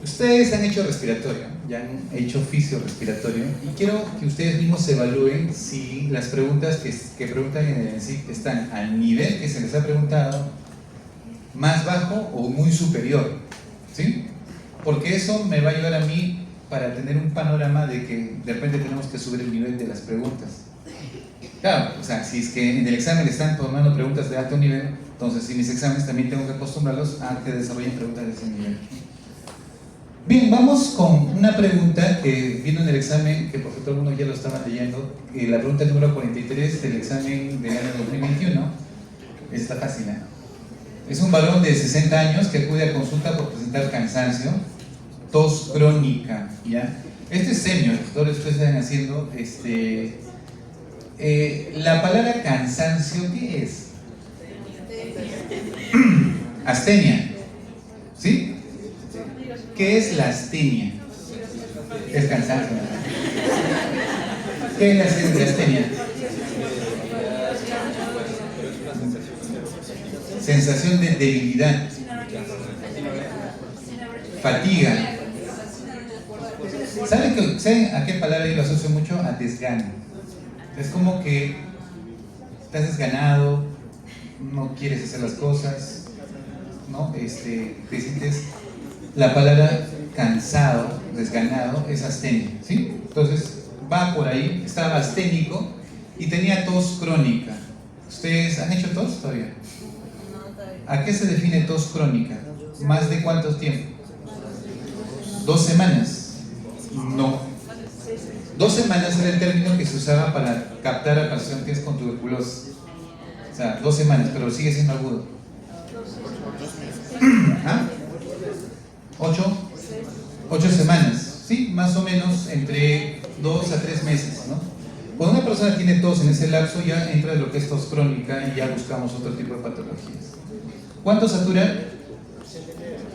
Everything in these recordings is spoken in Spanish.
Ustedes han hecho respiratorio, ya han hecho fisio-respiratorio, y quiero que ustedes mismos evalúen si las preguntas que preguntan en el ENSIC están al nivel que se les ha preguntado, más bajo o muy superior, ¿sí? Porque eso me va a ayudar a mí para tener un panorama de que de repente tenemos que subir el nivel de las preguntas. Claro, o sea, si es que en el examen están tomando preguntas de alto nivel, entonces en mis exámenes también tengo que acostumbrarlos a que desarrollen preguntas de ese nivel. Bien, vamos con una pregunta que vino en el examen, que por cierto algunos ya lo estaban leyendo, la pregunta número 43 del examen del año 2021. Está fácil, ¿eh? Es un varón de 60 años que acude a consulta por presentar cansancio, tos crónica, ¿ya? Este es serio, doctores, ustedes están haciendo, la palabra cansancio, ¿qué es? Astenia, ¿sí? ¿Qué es la astenia? Es cansancio. ¿Qué es la astenia? Sensación de debilidad, fatiga. ¿Saben a qué palabra yo lo asocio mucho? A desgano. Es como que estás desganado, no quieres hacer las cosas, ¿no? Te sientes. La palabra cansado, desganado, es astenia, ¿sí? Entonces va por ahí, estaba asténico y tenía tos crónica. ¿Ustedes han hecho tos todavía? ¿A qué se define tos crónica? ¿Más de cuánto tiempo? 2 semanas. No. 2 semanas era el término que se usaba para captar a pacientes con tuberculosis. O sea, 2 semanas, pero sigue siendo agudo. ¿Ah? 8 semanas, ¿sí? Más o menos entre 2 a 3 meses, ¿no? Cuando una persona tiene tos en ese lapso, ya entra en lo que es tos crónica y ya buscamos otro tipo de patologías. ¿Cuánto satura?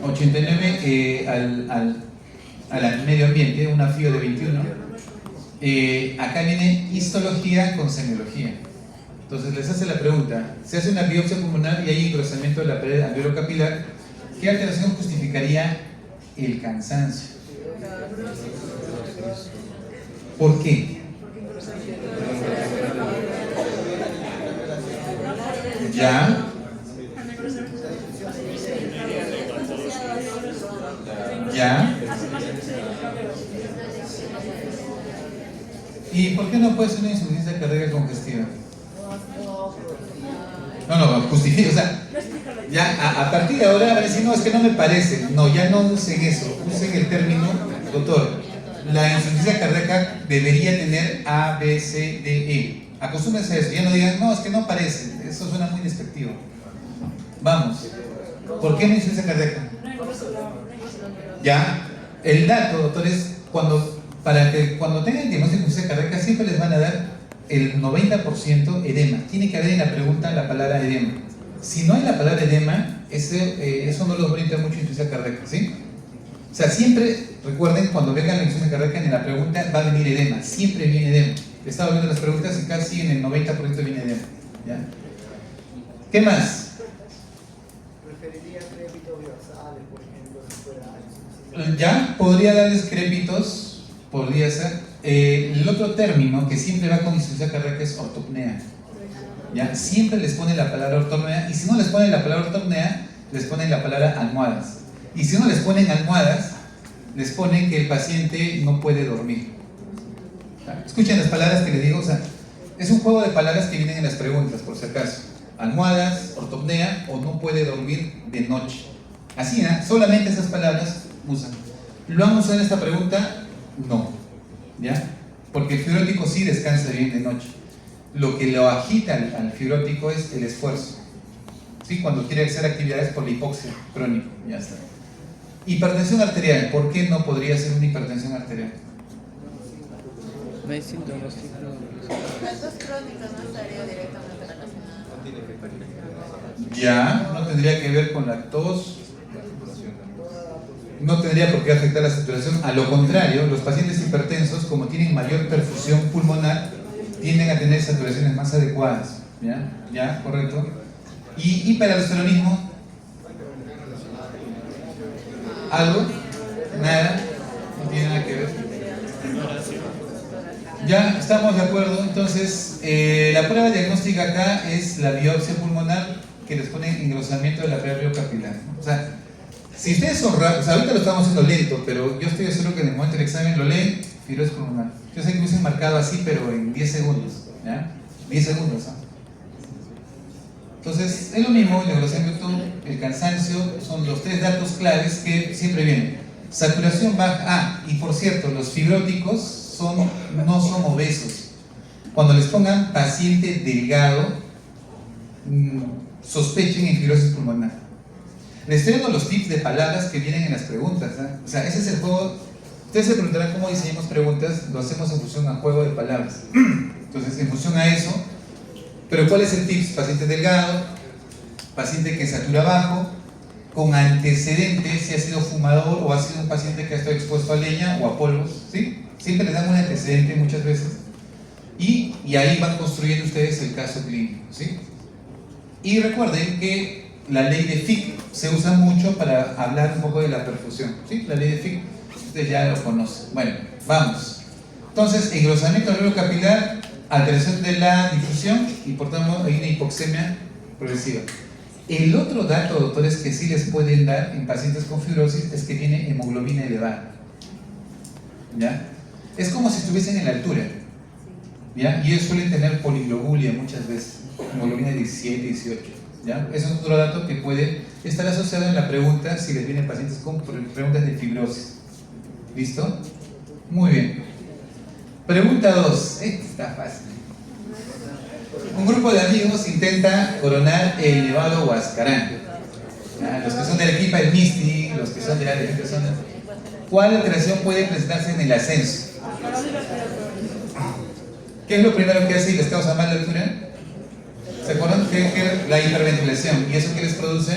89 al medio ambiente, una FIO de 21. Acá viene histología con semiología. Entonces les hace la pregunta, se hace una biopsia pulmonar y hay engrosamiento de la pared alveolo-capilar. ¿Qué alteración justificaría el cansancio? ¿Por qué? ¿Ya? ¿Ya? ¿Y por qué no puede ser una insuficiencia cardíaca congestiva? No, justifica, o sea, ya a partir de ahora van a decir, no, es que no me parece. No, ya no usen eso, usen el término, doctor, la insuficiencia cardíaca debería tener A, B, C, D, E. Acostúmbrense a eso, ya no digan, no, es que no parece, eso suena muy despectivo. Vamos, ¿por qué no insuficiencia cardíaca? Ya, el dato, doctor, es cuando tengan el diagnóstico de insuficiencia cardíaca siempre les van a dar el 90% edema. Tiene que haber en la pregunta la palabra edema. Si no hay la palabra edema, eso no los brinda mucho insuficiencia cardíaca, ¿sí? O sea, siempre recuerden, cuando venga la insuficiencia cardíaca, en la pregunta va a venir edema, siempre viene edema. He estado viendo las preguntas y casi en el 90% viene edema, ¿ya? ¿Qué más? Preferiría crépitos basales, por ejemplo, si fuera. Ya, podría darles crépitos, podría ser. El otro término que siempre va con insuficiencia cardíaca es ortopnea. ¿Ya? Siempre les ponen la palabra ortopnea, y si no les ponen la palabra ortopnea, les ponen la palabra almohadas. Y si no les ponen almohadas, les ponen que el paciente no puede dormir. Escuchen las palabras que les digo, o sea, es un juego de palabras que vienen en las preguntas, por si acaso. Almohadas, ortopnea o no puede dormir de noche. Así, ¿eh? Solamente esas palabras usan. ¿Lo han usado en esta pregunta? No. ¿Ya? Porque el fibrótico sí descansa bien de noche. Lo que lo agita al fibrótico es el esfuerzo, ¿sí? Cuando quiere hacer actividades por la hipoxia crónica, ya está. Hipertensión arterial, ¿por qué no podría ser una hipertensión arterial? No hay síntomas. Las dos crónicas no estaría directamente relacionada. Ya, no tendría que ver con la tos, no tendría por qué afectar la saturación. A lo contrario, los pacientes hipertensos, como tienen mayor perfusión pulmonar, tienden a tener saturaciones más adecuadas. ¿Ya? ¿Correcto? Y hiperaldosteronismo, ¿algo? Nada, no tiene nada que ver. Ya estamos de acuerdo. Entonces, la prueba diagnóstica acá es la biopsia pulmonar que les pone engrosamiento de la arteria capilar. O sea, si ustedes son rápidos, o sea, ahorita lo estamos haciendo lento, pero yo estoy seguro que en el momento del examen lo leen, fibrosis pulmonar. Yo sé que hubiesen marcado así, pero en 10 segundos. ¿Ya? 10 segundos. ¿Ah? Entonces, es lo mismo, el engrosamiento, el cansancio, son los tres datos claves que siempre vienen. Saturación baja. Ah, y por cierto, los fibróticos no son obesos. Cuando les pongan paciente delgado, sospechen en fibrosis pulmonar. Les estoy dando los tips de palabras que vienen en las preguntas. ¿Eh? O sea, ese es el juego. Ustedes se preguntarán cómo diseñamos preguntas. Lo hacemos en función a juego de palabras. Entonces, en función a eso. Pero ¿cuál es el tips? Paciente delgado, paciente que satura bajo, con antecedentes, si ha sido fumador o ha sido un paciente que ha estado expuesto a leña o a polvos, ¿sí? Siempre les dan un antecedente muchas veces. Y ahí van construyendo ustedes el caso clínico, ¿sí? Y recuerden que la ley de Fick se usa mucho para hablar un poco de la perfusión, ¿sí? La ley de Fick, ustedes ya lo conocen. Bueno, vamos. Entonces, engrosamiento del alveolo capilar, alteración de la difusión y por tanto hay una hipoxemia progresiva. El otro dato, doctores, que sí les pueden dar en pacientes con fibrosis es que tiene hemoglobina elevada. ¿Ya? Es como si estuviesen en la altura. ¿Ya? Y ellos suelen tener poliglobulia muchas veces, hemoglobina 17, 18. ¿Ya? Eso es otro dato que puede estar asociado en la pregunta si les vienen pacientes con preguntas de fibrosis. ¿Listo? Muy bien. Pregunta 2. Está fácil. Un grupo de amigos intenta coronar el Nevado Huascarán. Los que son del equipo del MISTI, los que son de la defensa. ¿Cuál alteración puede presentarse en el ascenso? ¿Qué es lo primero que hace y les causa mala altura? ¿Se acuerdan? Que la hiperventilación. ¿Y eso qué les produce?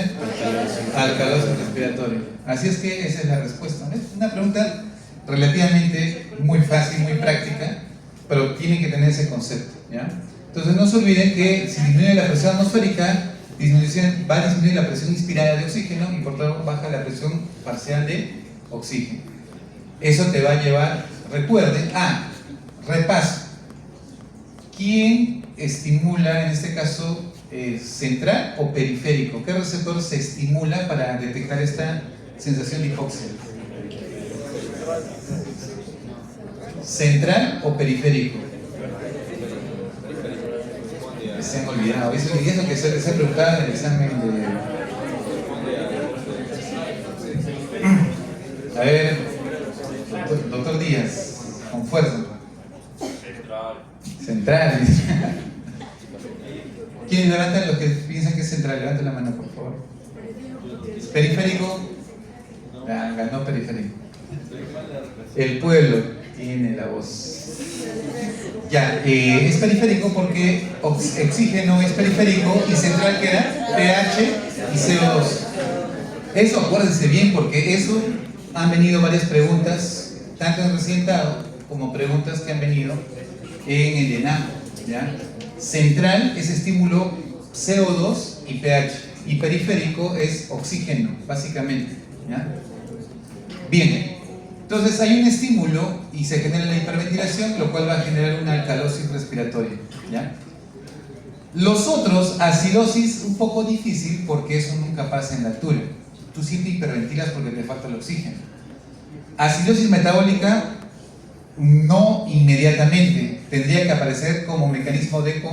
Alcalosis respiratoria. Así es que esa es la respuesta. ¿No? Es una pregunta relativamente muy fácil, muy práctica, pero tienen que tener ese concepto. ¿Ya? Entonces no se olviden que si disminuye la presión atmosférica, va a disminuir la presión inspirada de oxígeno y por tanto baja la presión parcial de oxígeno. Eso te va a llevar, recuerden, repaso. ¿Quién estimula, en este caso, central o periférico? ¿Qué receptor se estimula para detectar esta sensación de hipoxia? ¿Central o periférico? Se han olvidado. Eso que se preguntaba en el examen de... A ver, doctor Díaz, con fuerza. Central. ¿Quiénes levantan los que piensan que es central? Levanten la mano, por favor. ¿Periférico? Ganó periférico. El pueblo tiene la voz. Ya, es periférico porque oxígeno es periférico y central que era pH y CO2. Eso acuérdense bien porque eso han venido varias preguntas, tanto en recientado como preguntas que han venido en el ENAM. ¿Ya? Central es estímulo CO2 y pH y periférico es oxígeno, básicamente. ¿Ya? Bien. Entonces hay un estímulo y se genera la hiperventilación, lo cual va a generar una alcalosis respiratoria. ¿Ya? Los otros, acidosis, un poco difícil porque eso nunca pasa en la altura. Tú siempre hiperventilas porque te falta el oxígeno. Acidosis metabólica, no inmediatamente. Tendría que aparecer como mecanismo de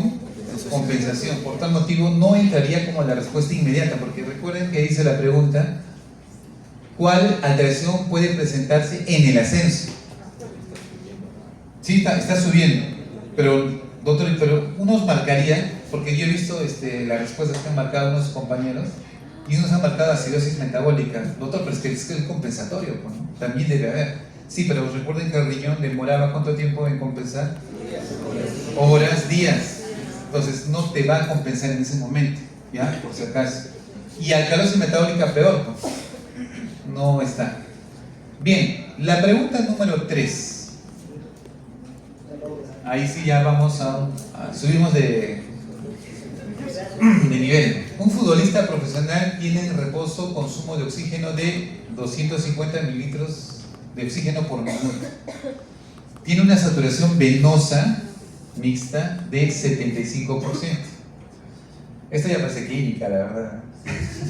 compensación. Por tal motivo, no entraría como la respuesta inmediata, porque recuerden que dice la pregunta: ¿cuál alteración puede presentarse en el ascenso? Sí, está subiendo, pero doctor, unos marcarían, porque yo he visto las respuestas que han marcado unos compañeros, y unos han marcado acidosis metabólica. Doctor, pero es que es compensatorio, ¿no? También debe haber. Sí, pero recuerden que el riñón demoraba ¿cuánto tiempo en compensar? Horas, días. Entonces no te va a compensar en ese momento, ¿ya? Por si acaso. Y alcalosis metabólica peor, ¿no? No está. Bien, la pregunta número 3. Ahí sí ya vamos subimos de nivel. Un futbolista profesional tiene en reposo consumo de oxígeno de 250 mililitros de oxígeno por minuto. Tiene una saturación venosa mixta de 75%. Esto ya parece clínica, la verdad.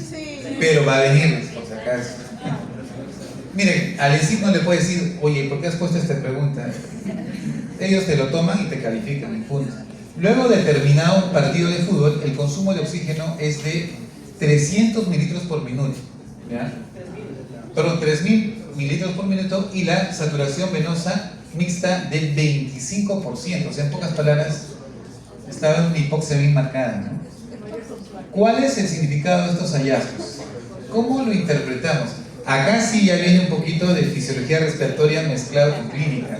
Sí. Pero va a venir, por si acaso. Miren, al ENSIC no le puede decir, oye, ¿por qué has puesto esta pregunta? Ellos te lo toman y te califican, y punto. Luego de terminado un partido de fútbol, el consumo de oxígeno es de 300 mililitros por minuto. ¿Ya? Perdón, 3000 mililitros por minuto, y la saturación venosa mixta del 25%. O sea, en pocas palabras, estaba en una hipoxia bien marcada, ¿no? ¿Cuál es el significado de estos hallazgos? ¿Cómo lo interpretamos? Acá sí ya viene un poquito de fisiología respiratoria mezclado con clínica.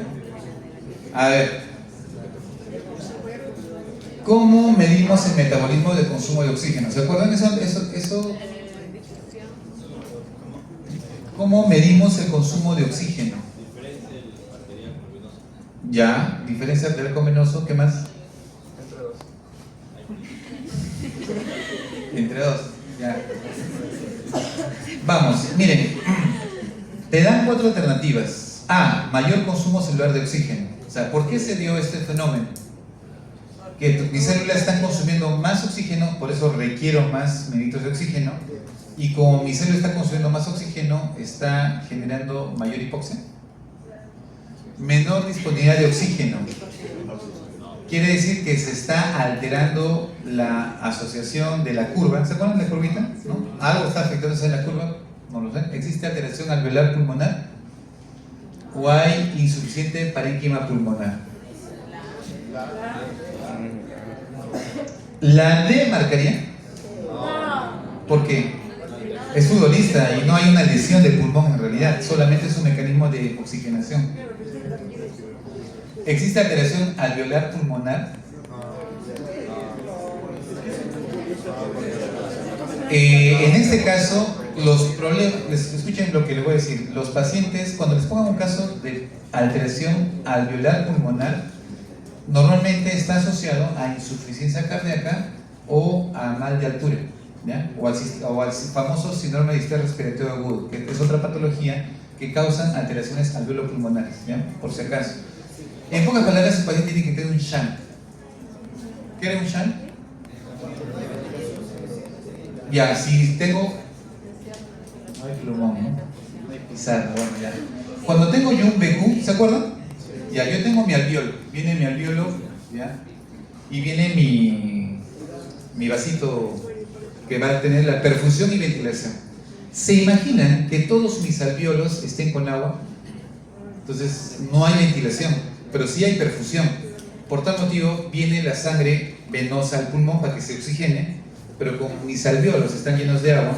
A ver, ¿cómo medimos el metabolismo del consumo de oxígeno? ¿Se acuerdan eso? ¿Cómo medimos el consumo de oxígeno? Ya, diferencia arterial con venoso, ¿qué más? Entre dos, ya. Vamos, miren, te dan 4 alternativas. A, mayor consumo celular de oxígeno. O sea, ¿por qué se dio este fenómeno? Que mis células están consumiendo más oxígeno, por eso requiero más mililitros de oxígeno, y como mi célula está consumiendo más oxígeno, está generando mayor hipoxia. Menor disponibilidad de oxígeno. Quiere decir que se está alterando la asociación de la curva. ¿Se acuerdan de la curvita? ¿No? ¿Algo está afectándose en la curva? No lo sé. ¿Existe alteración alveolar pulmonar? ¿O hay insuficiente parénquima pulmonar? ¿La D marcaría? ¿Por qué? Es futbolista y no hay una lesión del pulmón en realidad, solamente es un mecanismo de oxigenación. ¿Existe alteración alveolar pulmonar? En este caso, los problemas, escuchen lo que les voy a decir, los pacientes, cuando les pongan un caso de alteración alveolar pulmonar, normalmente está asociado a insuficiencia cardíaca o a mal de altura, ¿ya? O al famoso síndrome de distrés respiratorio agudo, que es otra patología que causan alteraciones alveolo-pulmonares, ¿ya? Por si acaso. En pocas palabras, el paciente tiene que tener un shunt. ¿Qué era un shunt? Ya, si tengo... No hay plumón, ¿no? No hay pizarra, bueno, ya. Cuando tengo yo un BQ, ¿se acuerdan? Ya, yo tengo mi alveolo. Viene mi alveolo, ¿ya? Y viene mi vasito que va a tener la perfusión y ventilación. ¿Se imaginan que todos mis alveolos estén con agua? Entonces, no hay ventilación, pero sí hay perfusión. Por tal motivo, viene la sangre venosa al pulmón para que se oxigene, pero como mis alveolos están llenos de agua,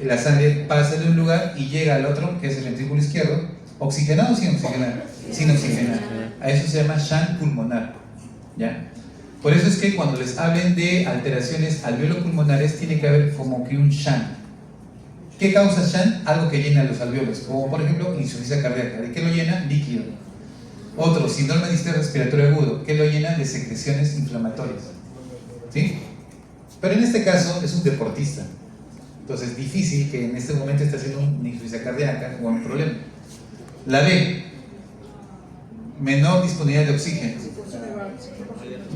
la sangre pasa de un lugar y llega al otro, que es el ventrículo izquierdo, ¿oxigenado o sin oxigenar? Sin oxigenar. A eso se llama shunt pulmonar, ¿ya? Por eso es que cuando les hablen de alteraciones alveolo-pulmonares, tiene que haber como que un shunt. ¿Qué causa shunt? Algo que llena los alveolos, como por ejemplo insuficiencia cardíaca. ¿De qué lo llena? Líquido. Otro, síndrome de distrés respiratorio agudo. ¿Qué lo llena? De secreciones inflamatorias. ¿Sí? Pero en este caso es un deportista. Entonces es difícil que en este momento esté haciendo una insuficiencia cardíaca o un problema. La B, menor disponibilidad de oxígeno.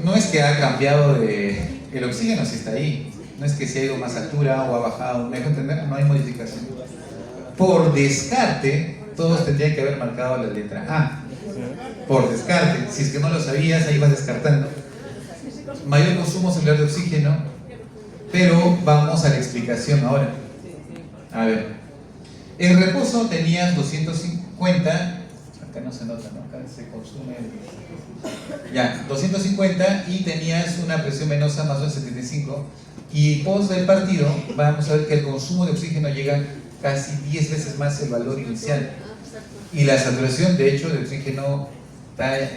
No es que ha cambiado el oxígeno, si está ahí. No es que se ha ido más altura o ha bajado. ¿Me dejo entender? No hay modificación. Por descarte, todos tendrían que haber marcado la letra A. Por descarte. Si es que no lo sabías, ahí vas descartando. Mayor consumo celular de oxígeno. Pero vamos a la explicación ahora. A ver. En reposo tenías 250. Acá no se nota, ¿no? Acá se consume. Ya, 250 y tenías una presión venosa más o menos 75. Y post del partido, vamos a ver que el consumo de oxígeno llega casi 10 veces más el valor inicial. Y la saturación, de hecho, de oxígeno,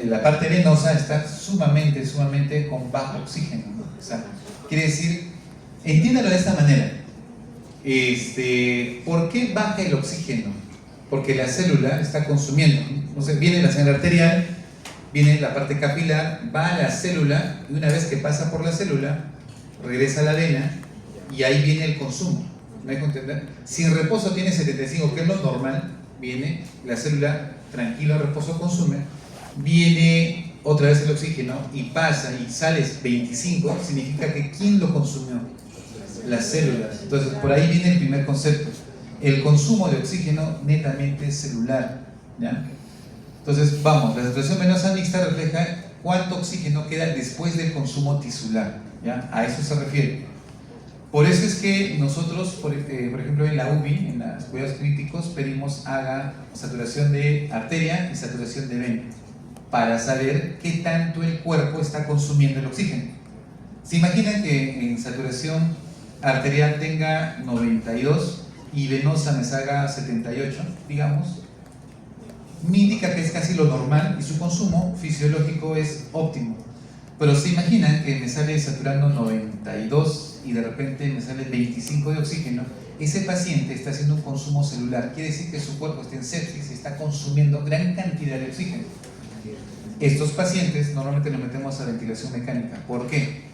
la parte venosa está sumamente con bajo oxígeno, ¿no? O sea, quiere decir, entiéndalo de esta manera. ¿Por qué baja el oxígeno? Porque la célula está consumiendo. Entonces viene la sangre arterial, viene la parte capilar, va a la célula y una vez que pasa por la célula, regresa a la vena y ahí viene el consumo. ¿Me dejo entender? Si en reposo tiene 75, que es lo normal, viene la célula tranquila, en reposo, consume, viene otra vez el oxígeno y pasa y sales 25, significa que ¿quién lo consumió? Las células. Entonces, por ahí viene el primer concepto. El consumo de oxígeno netamente celular, ¿ya? Entonces, vamos, la saturación venosa mixta refleja cuánto oxígeno queda después del consumo tisular, ¿ya? A eso se refiere. Por eso es que nosotros, por ejemplo, en la UBI, en los cuidados críticos, pedimos haga saturación de arteria y saturación de vena, para saber qué tanto el cuerpo está consumiendo el oxígeno. ¿Se imaginan que en saturación arterial tenga 92 y venosa me salga 78, digamos? Me indica que es casi lo normal y su consumo fisiológico es óptimo. Pero se imaginan que me sale saturando 92 y de repente me sale 25 de oxígeno. Ese paciente está haciendo un consumo celular, quiere decir que su cuerpo está en sepsis y está consumiendo gran cantidad de oxígeno. Estos pacientes normalmente los metemos a ventilación mecánica. ¿Por qué?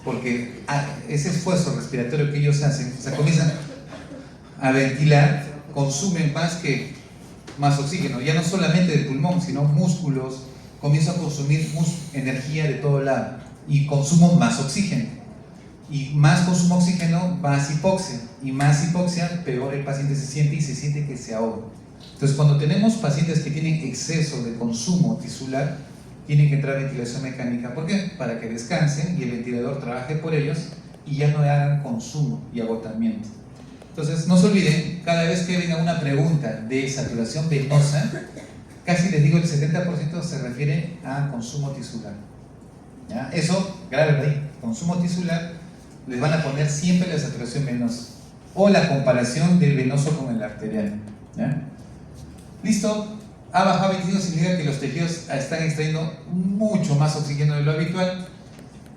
Porque ese esfuerzo respiratorio que ellos hacen, o sea, comienzan a ventilar, consumen más oxígeno, ya no solamente del pulmón, sino músculos, comienzo a consumir energía de todo lado y consumo más oxígeno. Y más consumo oxígeno, más hipoxia. Y más hipoxia, peor el paciente se siente y se siente que se ahoga. Entonces, cuando tenemos pacientes que tienen exceso de consumo tisular, tienen que entrar a ventilación mecánica. ¿Por qué? Para que descansen y el ventilador trabaje por ellos y ya no hagan consumo y agotamiento. Entonces, no se olviden, cada vez que venga una pregunta de saturación venosa, casi les digo el 70% se refiere a consumo tisular. ¿Ya? Eso, grábenlo ahí, consumo tisular, les van a poner siempre la saturación venosa o la comparación del venoso con el arterial. ¿Ya? ¿Listo? Ha bajado 25 significa que los tejidos están extrayendo mucho más oxígeno de lo habitual.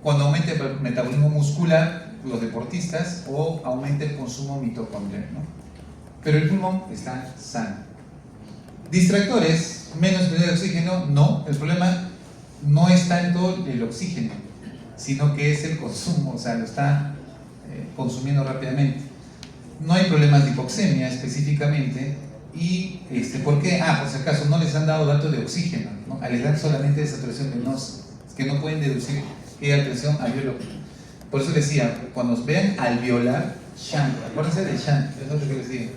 Cuando aumente el metabolismo muscular, los deportistas, o aumente el consumo mitocondrial, ¿no? Pero el pulmón está sano. Distractores, menos cantidad de oxígeno, no. El problema no es tanto el oxígeno, sino que es el consumo, o sea, lo está consumiendo rápidamente. No hay problemas de hipoxemia específicamente. ¿Y por qué? Por si acaso, no les han dado datos de oxígeno, ¿no? Les dan solamente de saturación venosa, es que no pueden deducir qué alteración alveolar. Por eso les decía, cuando vean alveolar, shunt, acuérdense de shunt, es lo que les digo.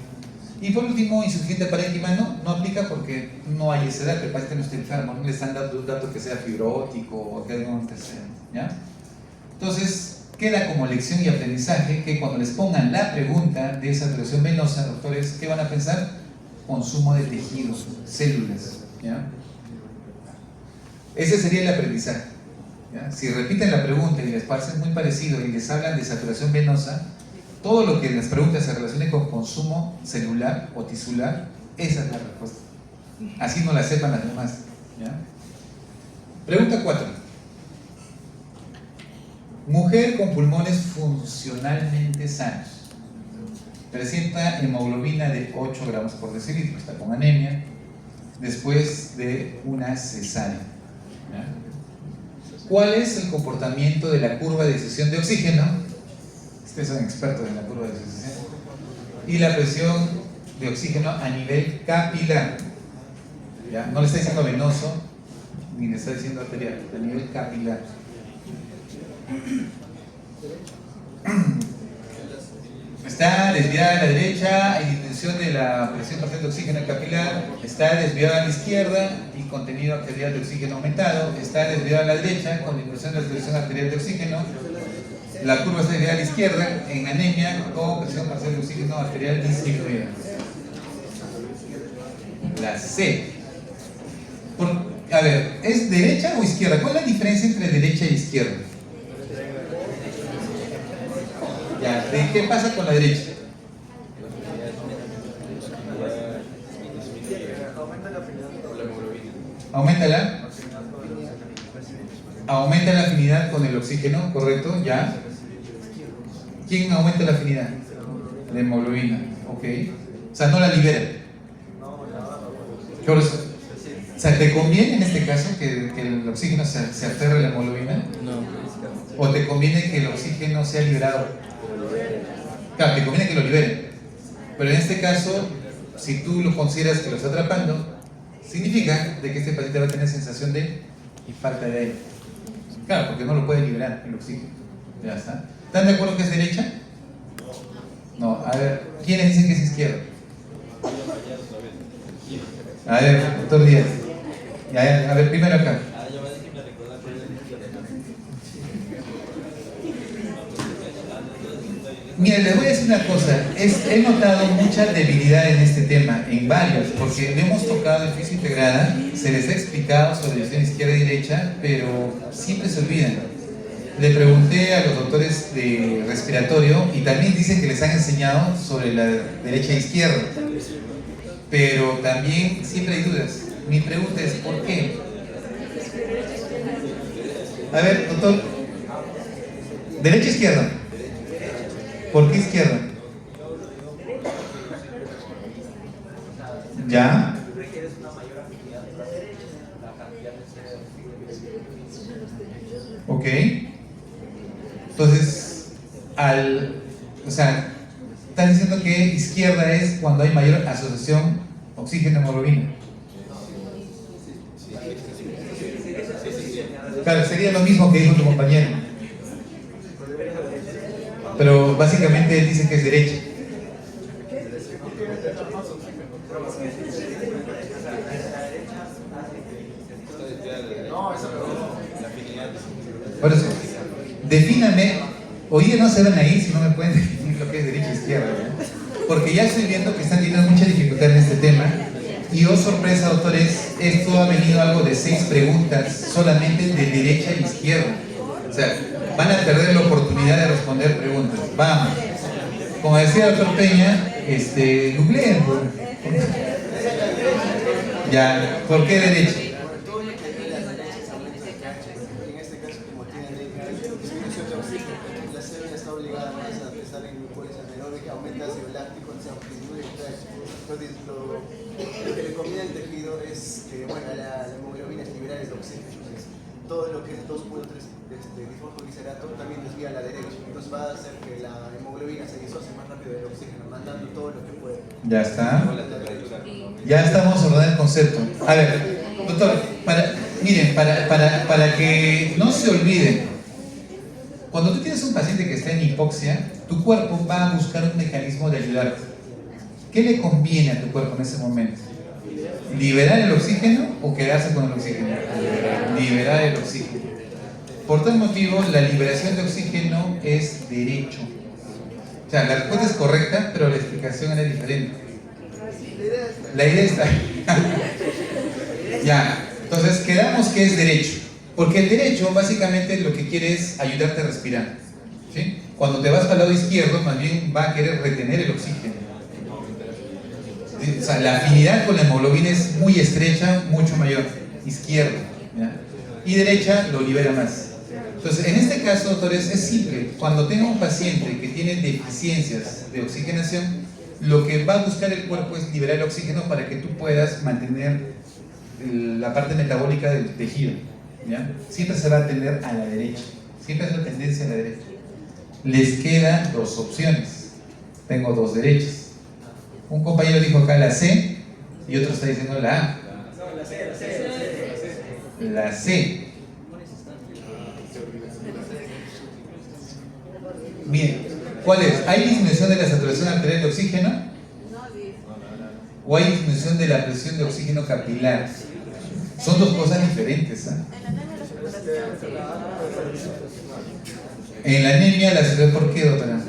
Y por último, insuficiente parénquima no aplica porque no hay esa edad, el paciente no está enfermo, no les han dado un dato que sea fibrótico o que algo antecedente, ¿ya? Entonces, queda como lección y aprendizaje que cuando les pongan la pregunta de saturación venosa, doctores, ¿qué van a pensar? Consumo de tejidos, células, ¿ya? Ese sería el aprendizaje, ¿ya? Si repiten la pregunta y les parece muy parecido y les hablan de saturación venosa, todo lo que las preguntas se relacione con consumo celular o tisular, esa es la respuesta. Así no la sepan las demás, ¿ya? Pregunta 4. Mujer con pulmones funcionalmente sanos. Presenta hemoglobina de 8 gramos por decilitro, está con anemia, después de una cesárea. ¿Ya? ¿Cuál es el comportamiento de la curva de decisión de oxígeno? Ustedes son expertos en la curva de decisión. Y la presión de oxígeno a nivel capilar. ¿Ya? No le está diciendo venoso, ni le está diciendo arterial, a nivel capilar. Está desviada a la derecha, hay disminución de la presión parcial de oxígeno capilar. Está desviada a la izquierda y contenido arterial de oxígeno aumentado. Está desviada a la derecha con disminución de la presión arterial de oxígeno. La curva está desviada a la izquierda en anemia con presión parcial de oxígeno arterial disminuida. La C. A ver, ¿es derecha o izquierda? ¿Cuál es la diferencia entre derecha e izquierda? Ya, ¿qué pasa con la derecha? Aumenta la afinidad con el oxígeno, correcto, ya. ¿Quién aumenta la afinidad? La hemoglobina, ok. O sea, no la libera. O sea, ¿te conviene en este caso que el oxígeno se aferre a la hemoglobina? No. ¿O te conviene que el oxígeno sea liberado? Claro, te conviene que lo liberen. Pero en este caso, si tú lo consideras que lo está atrapando, significa de que este paciente va a tener sensación de falta de aire. Claro, porque no lo puede liberar el oxígeno. Ya está. ¿Están de acuerdo que es derecha? No, a ver, ¿quiénes dicen que es izquierda? A ver, doctor Díaz. A ver, primero acá. Miren, les voy a decir una cosa, he notado mucha debilidad en este tema, en varios, porque lo hemos tocado en física integrada, se les ha explicado sobre división izquierda y derecha, pero siempre se olvidan. Le pregunté a los doctores de respiratorio y también dicen que les han enseñado sobre la derecha e izquierda, pero también siempre hay dudas. Mi pregunta es, ¿por qué? A ver, doctor, ¿derecha e izquierda? ¿Por qué izquierda? ¿Ya? Ok. Entonces, o sea, estás diciendo que izquierda es cuando hay mayor asociación oxígeno-hemoglobina. Claro, sería lo mismo que dijo tu compañero. Pero básicamente él dice que es derecha. Por eso, defíname, hoy día no se van a ir si no me pueden definir lo que es derecha e izquierda, ¿no? Porque ya estoy viendo que están teniendo mucha dificultad en este tema. Y oh sorpresa, doctores, esto ha venido algo de 6 preguntas solamente de derecha e izquierda. O sea, van a perder la oportunidad de responder preguntas. Vamos. Como decía el doctor Peña, googleen. Ya, ¿por qué derecha? En este caso, como tiene disminución de oxígeno, la célula está obligada a estar en glucosa anaeróbica, aumenta el ácido láctico, se disminuye el pH. Entonces, lo que le conviene al tejido es que, bueno, la hemoglobina es liberar el oxígeno. Entonces, todo lo que es 2.3 difosfoglicerato también desvía a la derecha. Entonces va a hacer que la hemoglobina se disocie más rápido del oxígeno, mandando todo lo que puede. Ya está. Ya estamos ordenando el concepto. A ver, doctor, miren, para que no se olviden, cuando tú tienes un paciente que está en hipoxia, tu cuerpo va a buscar un mecanismo de ayudarte. ¿Qué le conviene a tu cuerpo en ese momento? ¿Liberar el oxígeno o quedarse con el oxígeno? Liberar el oxígeno. Por tal motivo, la liberación de oxígeno es derecho. O sea, la respuesta es correcta, pero la explicación era diferente. La idea está. Ya, entonces quedamos que es derecho. Porque el derecho básicamente lo que quiere es ayudarte a respirar. ¿Sí? Cuando te vas para el lado izquierdo, más bien va a querer retener el oxígeno. O sea, la afinidad con la hemoglobina es muy estrecha, mucho mayor. Izquierdo. ¿Ya? Y derecha lo libera más. Entonces, en este caso, doctores, es simple. Cuando tenga un paciente que tiene deficiencias de oxigenación, lo que va a buscar el cuerpo es liberar el oxígeno para que tú puedas mantener la parte metabólica del tejido. ¿Ya? Siempre se va a tender a la derecha. Siempre es la tendencia a la derecha. Les quedan 2 opciones. Tengo 2 derechas. Un compañero dijo acá la C y otro está diciendo la A. La C. Bien, ¿cuál es? ¿Hay disminución de la saturación arterial de oxígeno? ¿O hay disminución de la presión de oxígeno capilar? Son 2 cosas diferentes. ¿Eh? En la anemia, la saturación, ¿por qué, doctora?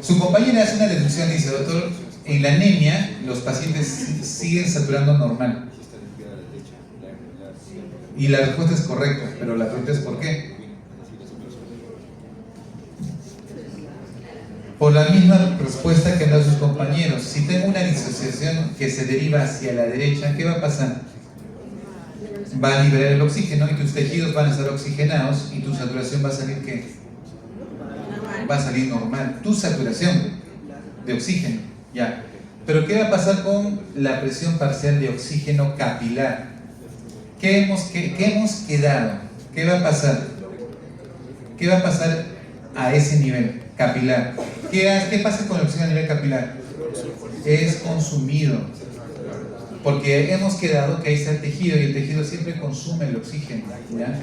Su compañera hace una deducción, dice, doctor, en la anemia los pacientes siguen saturando normal. Y la respuesta es correcta, pero la pregunta es ¿por qué? Por la misma respuesta que han dado sus compañeros. Si tengo una disociación que se deriva hacia la derecha, ¿qué va a pasar? Va a liberar el oxígeno y tus tejidos van a estar oxigenados y tu saturación va a salir ¿qué? Va a salir normal. Tu saturación de oxígeno, ya. Pero ¿qué va a pasar con la presión parcial de oxígeno capilar? ¿Qué hemos quedado? ¿Qué va a pasar? ¿Qué va a pasar a ese nivel capilar? ¿Qué pasa con el oxígeno a nivel capilar? es consumido. Porque hemos quedado que ahí está el tejido y el tejido siempre consume el oxígeno, ¿ya?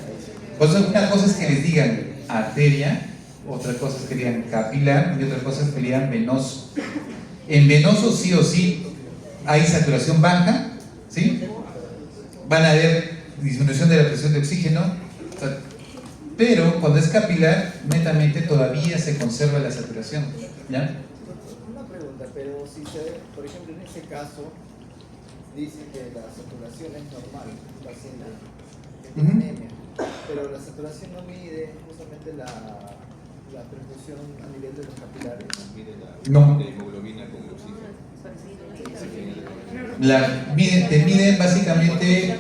Por eso una cosa es que les digan arteria, otra cosa es que digan capilar y otra cosa es que digan venoso. En venoso sí o sí hay saturación baja, ¿sí? Van a haber disminución de la presión de oxígeno, pero cuando es capilar, netamente todavía se conserva la saturación, ¿ya? Una pregunta, pero si se, por ejemplo, en ese caso, dice que la saturación es normal, paciente que tiene anemia, pero la saturación no mide justamente la perfusión a nivel de los capilares. No. La hemoglobina con el oxígeno. Te miden básicamente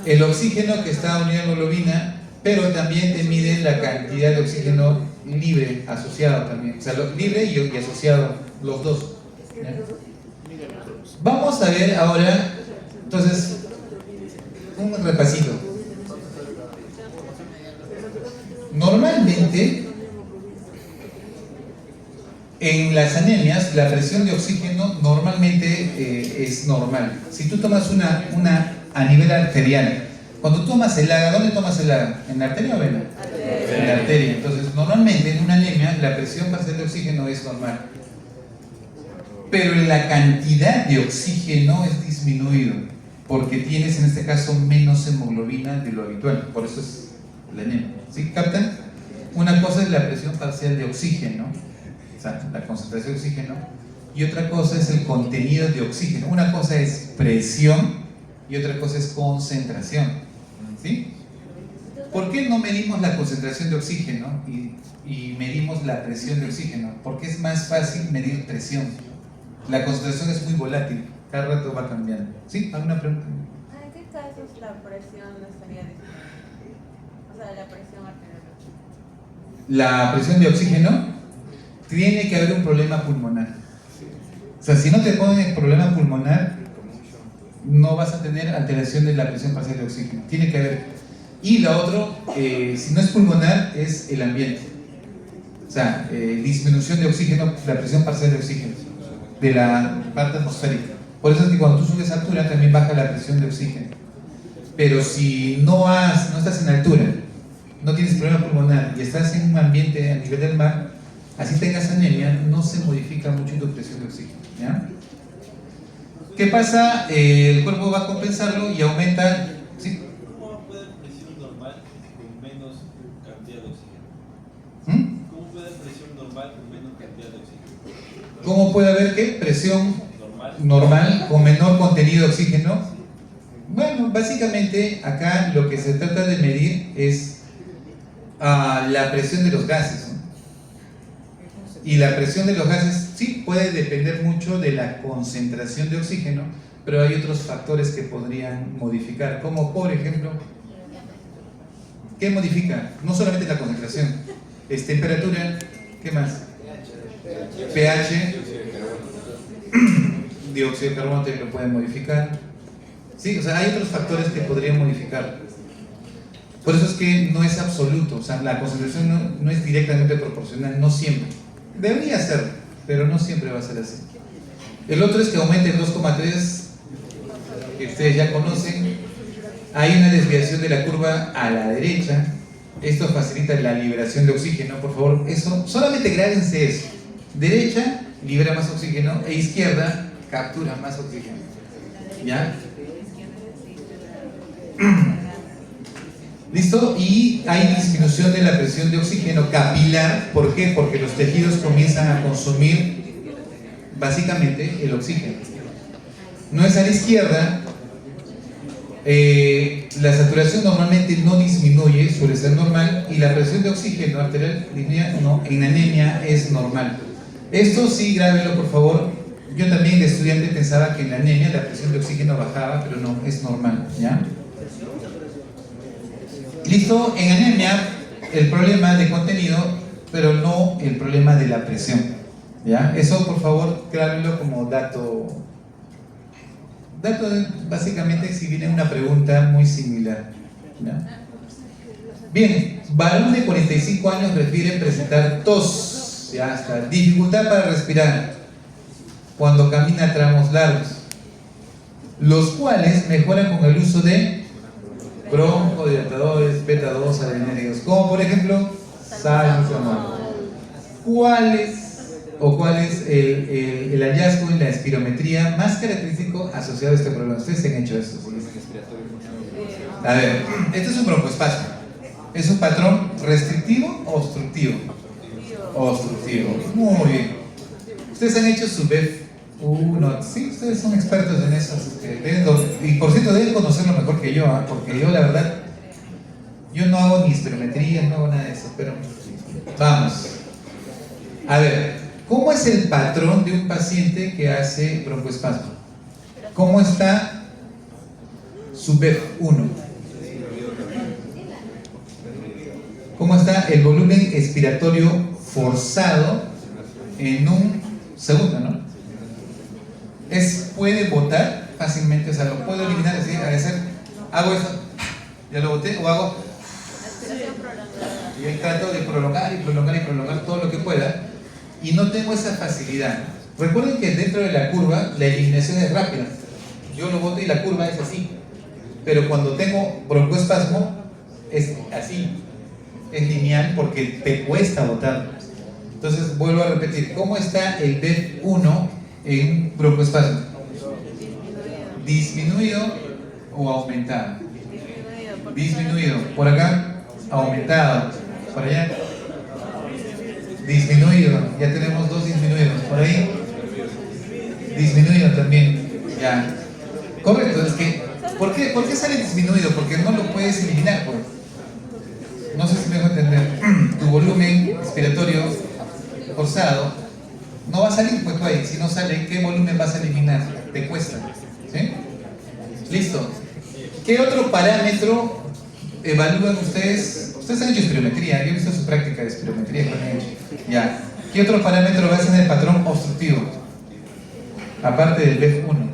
el oxígeno que está unido a la hemoglobina, pero también te miden la cantidad de oxígeno libre asociado también, o sea, libre y asociado, los dos, ¿ya? Vamos a ver ahora, entonces, un repasito. Normalmente, en las anemias, la presión de oxígeno normalmente es normal. Si tú tomas una a nivel arterial, cuando tomas el AGA, ¿dónde tomas el AGA? ¿En la arteria o vena? En la arteria. Entonces, normalmente en una anemia, la presión parcial de oxígeno es normal. Pero la cantidad de oxígeno es disminuido, porque tienes en este caso menos hemoglobina de lo habitual. Por eso es la anemia. ¿Sí? ¿Captan? Una cosa es la presión parcial de oxígeno, o sea, la concentración de oxígeno, y otra cosa es el contenido de oxígeno. Una cosa es presión y otra cosa es concentración. ¿Sí? ¿Por qué no medimos la concentración de oxígeno y medimos la presión de oxígeno? Porque es más fácil medir presión. La concentración es muy volátil, cada rato va cambiando. ¿Sí? ¿Alguna pregunta? ¿En qué casos la presión no estaría disminuyendo? O sea, la presión arterial. La presión de oxígeno, tiene que haber un problema pulmonar. O sea, si no te ponen problema pulmonar, no vas a tener alteración de la presión parcial de oxígeno. Tiene que haber. Y lo otro, si no es pulmonar, es el ambiente. O sea, disminución de oxígeno, la presión parcial de oxígeno, de la parte atmosférica. Por eso es que cuando tú subes a altura también baja la presión de oxígeno. Pero si no estás en altura, no tienes problema pulmonar y estás en un ambiente a nivel del mar, así tengas anemia, no se modifica mucho tu presión de oxígeno, ¿ya? ¿Qué pasa? El cuerpo va a compensarlo y aumenta. ¿Sí? ¿Cómo puede presión normal con menos cantidad de oxígeno? ¿Cómo puede presión normal con menos cantidad de oxígeno? ¿Cómo puede haber qué? Presión normal con menor contenido de oxígeno. Bueno, básicamente acá lo que se trata de medir es la presión de los gases, ¿no? Y la presión de los gases sí puede depender mucho de la concentración de oxígeno, pero hay otros factores que podrían modificar, como por ejemplo, ¿qué modifica? No solamente la concentración, es temperatura, ¿qué más? pH, dióxido de carbono también lo pueden modificar. Sí, o sea, hay otros factores que podrían modificar. Por eso es que no es absoluto, o sea, la concentración no es directamente proporcional, no siempre. Debería ser, pero no siempre va a ser así. El otro es que aumente en 2,3, que ustedes ya conocen. Hay una desviación de la curva a la derecha. Esto facilita la liberación de oxígeno, por favor. Eso, solamente grábense eso. Derecha libera más oxígeno e izquierda captura más oxígeno. ¿Ya? ¿Listo? Y hay disminución de la presión de oxígeno capilar. ¿Por qué? Porque los tejidos comienzan a consumir básicamente el oxígeno. No es a la izquierda. La saturación normalmente no disminuye, suele ser normal, y la presión de oxígeno arterial no, en anemia es normal. Esto sí, grábenlo por favor. Yo también de estudiante pensaba que en la anemia la presión de oxígeno bajaba, pero no, es normal, ¿ya? Listo, en anemia el problema de contenido, pero no el problema de la presión, ¿ya? Eso por favor grábenlo como dato básicamente si viene una pregunta muy similar, ¿ya? Bien, varón de 45 años refiere presentar tos, ya está, dificultad para respirar, cuando camina tramos largos, los cuales mejoran con el uso de broncodilatadores, beta-2 adrenérgicos, como por ejemplo salbutamol. ¿Cuál es el hallazgo en la espirometría más característico asociado a este problema? Ustedes se han hecho eso. A ver, este es un broncoespasmo. ¿Es un patrón restrictivo o obstructivo? Obstructivo. Muy bien. Ustedes han hecho su BEF1. Sí, ustedes son expertos en eso. Y por cierto, deben conocerlo mejor que yo, porque yo, la verdad, yo no hago ni espirometría, no hago nada de eso. Pero vamos. A ver, ¿cómo es el patrón de un paciente que hace broncoespasmo? ¿Cómo está su BEF1? ¿Cómo está el volumen expiratorio forzado en un segundo, no? Puede botar fácilmente, o sea, lo puedo eliminar, es decir, hago eso, ya lo boté, o hago, y trato de prolongar todo lo que pueda, y no tengo esa facilidad. Recuerden que dentro de la curva, la eliminación es rápida. Yo lo boto y la curva es así, pero cuando tengo broncoespasmo, es así. Es lineal porque te cuesta botar. Entonces vuelvo a repetir, ¿cómo está el BEF1 en broncoespasmo? ¿Disminuido o aumentado? Disminuido. Por acá, aumentado. Por allá, disminuido. Ya tenemos dos disminuidos. Por ahí, disminuido también. Ya. Correcto, es que ¿por qué sale disminuido? Porque no lo puedes eliminar, pues. No sé si me dejo entender. Tu volumen respiratorio forzado no va a salir, pues tú ahí. Si no sale, ¿qué volumen vas a eliminar? Te cuesta. ¿Sí? Listo. ¿Qué otro parámetro evalúan ustedes? Ustedes han hecho espirometría. Yo he visto su práctica de espirometría. Ya. ¿Qué otro parámetro va a ser el patrón obstructivo? Aparte del BEF1.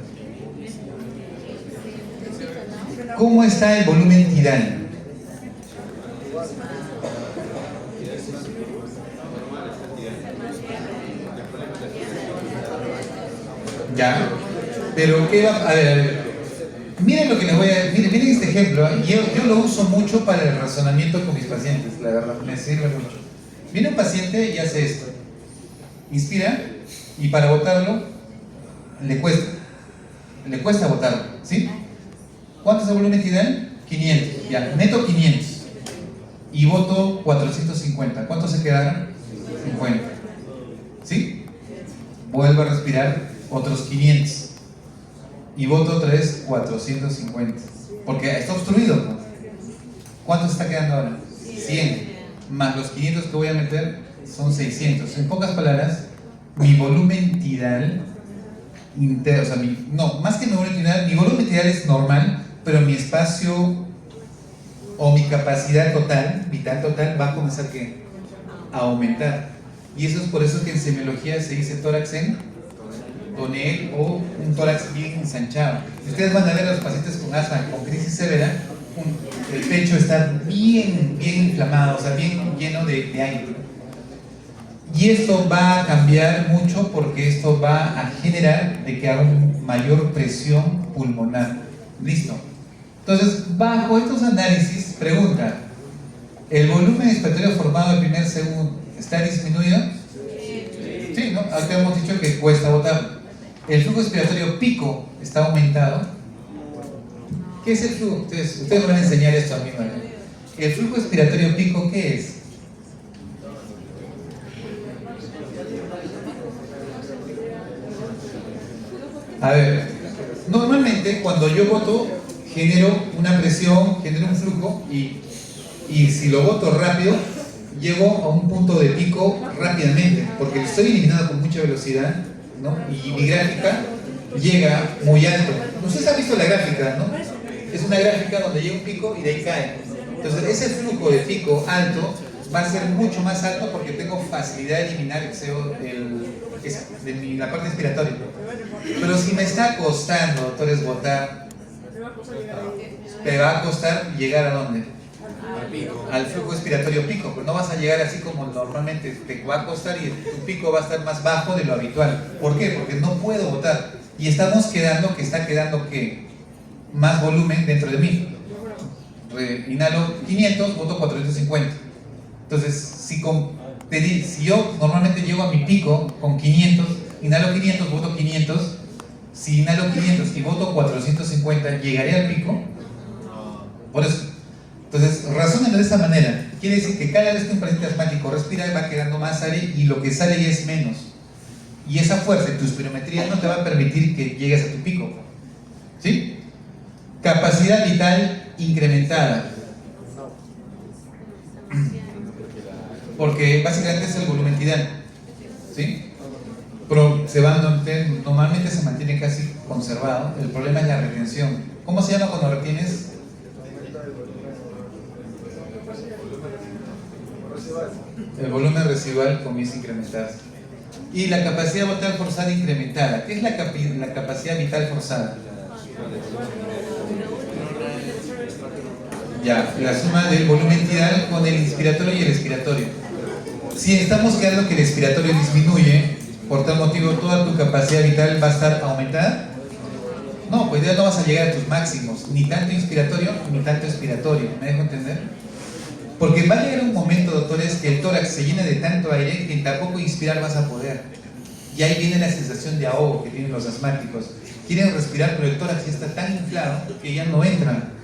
¿Cómo está el volumen tidal? Ya, pero ¿qué va? A ver, miren lo que les voy a decir, miren este ejemplo, yo lo uso mucho para el razonamiento con mis pacientes, la verdad, me sirve mucho. Viene un paciente y hace esto, inspira y para botarlo le cuesta botarlo, ¿sí? ¿Cuánto es el volumen tidal? 500, ya, meto 500 y boto 450, ¿cuántos se quedaron? 50, ¿sí? Vuelvo a respirar otros 500 y boto otra vez 450 porque está obstruido, ¿no? ¿Cuánto está quedando ahora? 100 más los 500 que voy a meter son 600. En pocas palabras, mi volumen tidal interno, o sea, más que mi volumen tidal, mi volumen tidal es normal, pero mi espacio o mi capacidad total, vital total, va a comenzar a aumentar. Y eso es por eso que en semiología se dice tórax en tonel o un tórax bien ensanchado. Si ustedes van a ver a los pacientes con asma, con crisis severa, el pecho está bien inflamado, o sea, bien lleno de aire. Y esto va a cambiar mucho porque esto va a generar de que haga una mayor presión pulmonar. ¿Listo? Entonces, bajo estos análisis, pregunta, ¿el volumen expiratorio formado el primer segundo está disminuido? Sí, ¿no? Ahorita hemos dicho que cuesta botar. ¿El flujo expiratorio pico está aumentado? ¿Qué es el flujo? Ustedes me van a enseñar esto a mí, ¿vale? ¿El flujo expiratorio pico qué es? A ver, normalmente cuando yo boto genero una presión, genero un flujo y si lo boto rápido llego a un punto de pico rápidamente porque estoy eliminando con mucha velocidad, ¿no? Y mi gráfica llega muy alto. Ustedes han visto la gráfica, ¿no? Es una gráfica donde llega un pico y de ahí cae. Entonces ese flujo de pico alto va a ser mucho más alto porque tengo facilidad de eliminar el CO de la parte respiratoria. Pero si me está costando, doctores, botar, te va a costar llegar a dónde? al flujo expiratorio pico, pues no vas a llegar así como normalmente te va a costar y tu pico va a estar más bajo de lo habitual. ¿Por qué? Porque no puedo botar y estamos quedando que está quedando que más volumen dentro de mí. Inhalo 500, boto 450. Entonces, si yo normalmente llego a mi pico con 500, inhalo 500, boto 500. Si inhalo 500 y boto 450, ¿llegaré al pico? Por eso. Entonces, razónenlo de esta manera. Quiere decir que cada vez que un paciente asmático respira, va quedando más aire y lo que sale ya es menos. Y esa fuerza en tu espirometría no te va a permitir que llegues a tu pico. ¿Sí? Capacidad vital incrementada. Porque básicamente es el volumen tidal. ¿Sí? Pero normalmente se mantiene casi conservado. El problema es la retención. ¿Cómo se llama cuando retienes? El volumen residual comienza a incrementarse. Y la capacidad vital forzada incrementada. ¿Qué es la capacidad vital forzada? Ya, la suma del volumen tidal con el inspiratorio y el expiratorio. Si estamos quedando que el expiratorio disminuye, por tal motivo toda tu capacidad vital va a estar aumentada. No, pues ya no vas a llegar a tus máximos, ni tanto inspiratorio ni tanto expiratorio. ¿Me dejo entender? Porque va a llegar un momento, doctores, que el tórax se llena de tanto aire que tampoco inspirar vas a poder. Y ahí viene la sensación de ahogo que tienen los asmáticos. Quieren respirar, pero el tórax ya está tan inflado que ya no entran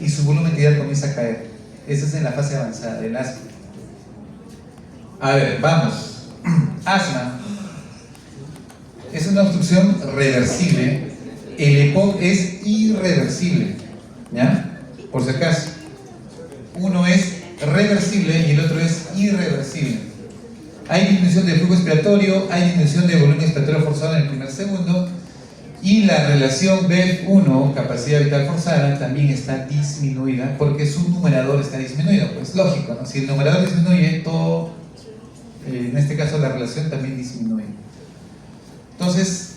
y su volumen tidal comienza a caer. Esa es en la fase avanzada del asma. A ver, vamos. Asma es una obstrucción reversible. El EPOC es irreversible. ¿Ya? Por si acaso. Uno es reversible y el otro es irreversible. Hay disminución del flujo expiratorio, hay disminución de volumen expiratorio forzado en el primer segundo y la relación BEF1, capacidad vital forzada, también está disminuida porque su numerador está disminuido. Pues lógico, ¿no? Si el numerador disminuye, todo, en este caso la relación también disminuye. Entonces,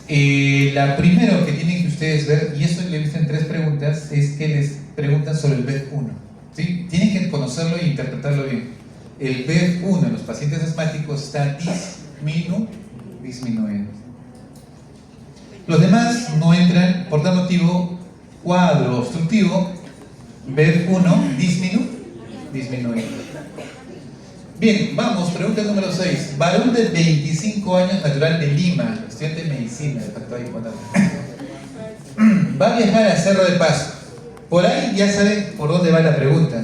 la primero que tienen que ustedes ver, y esto lo he visto en 3 preguntas, es que les preguntan sobre el BEF1. ¿Sí? Tienen que conocerlo e interpretarlo bien. El BEF1 en los pacientes asmáticos está disminuyendo. Los demás no entran, por tal motivo, cuadro obstructivo, BEF1 disminuye. Bien, vamos, pregunta número 6. Varón de 25 años, natural de Lima, estudiante de medicina, va a viajar a Cerro de Pasco. Por ahí ya saben por dónde va la pregunta.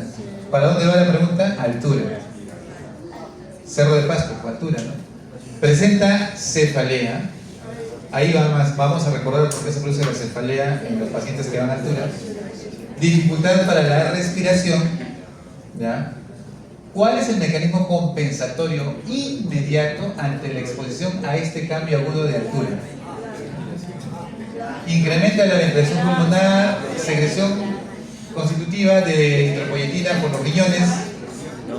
¿Para dónde va la pregunta? Altura. Cerro de Pasco, altura, ¿no? Presenta cefalea. Ahí vamos a recordar por qué se produce la cefalea en los pacientes que van a altura. Dificultad para la respiración. ¿Ya? ¿Cuál es el mecanismo compensatorio inmediato ante la exposición a este cambio agudo de altura? Incrementa la ventilación pulmonar, secreción constitutiva de eritropoyetina por los riñones,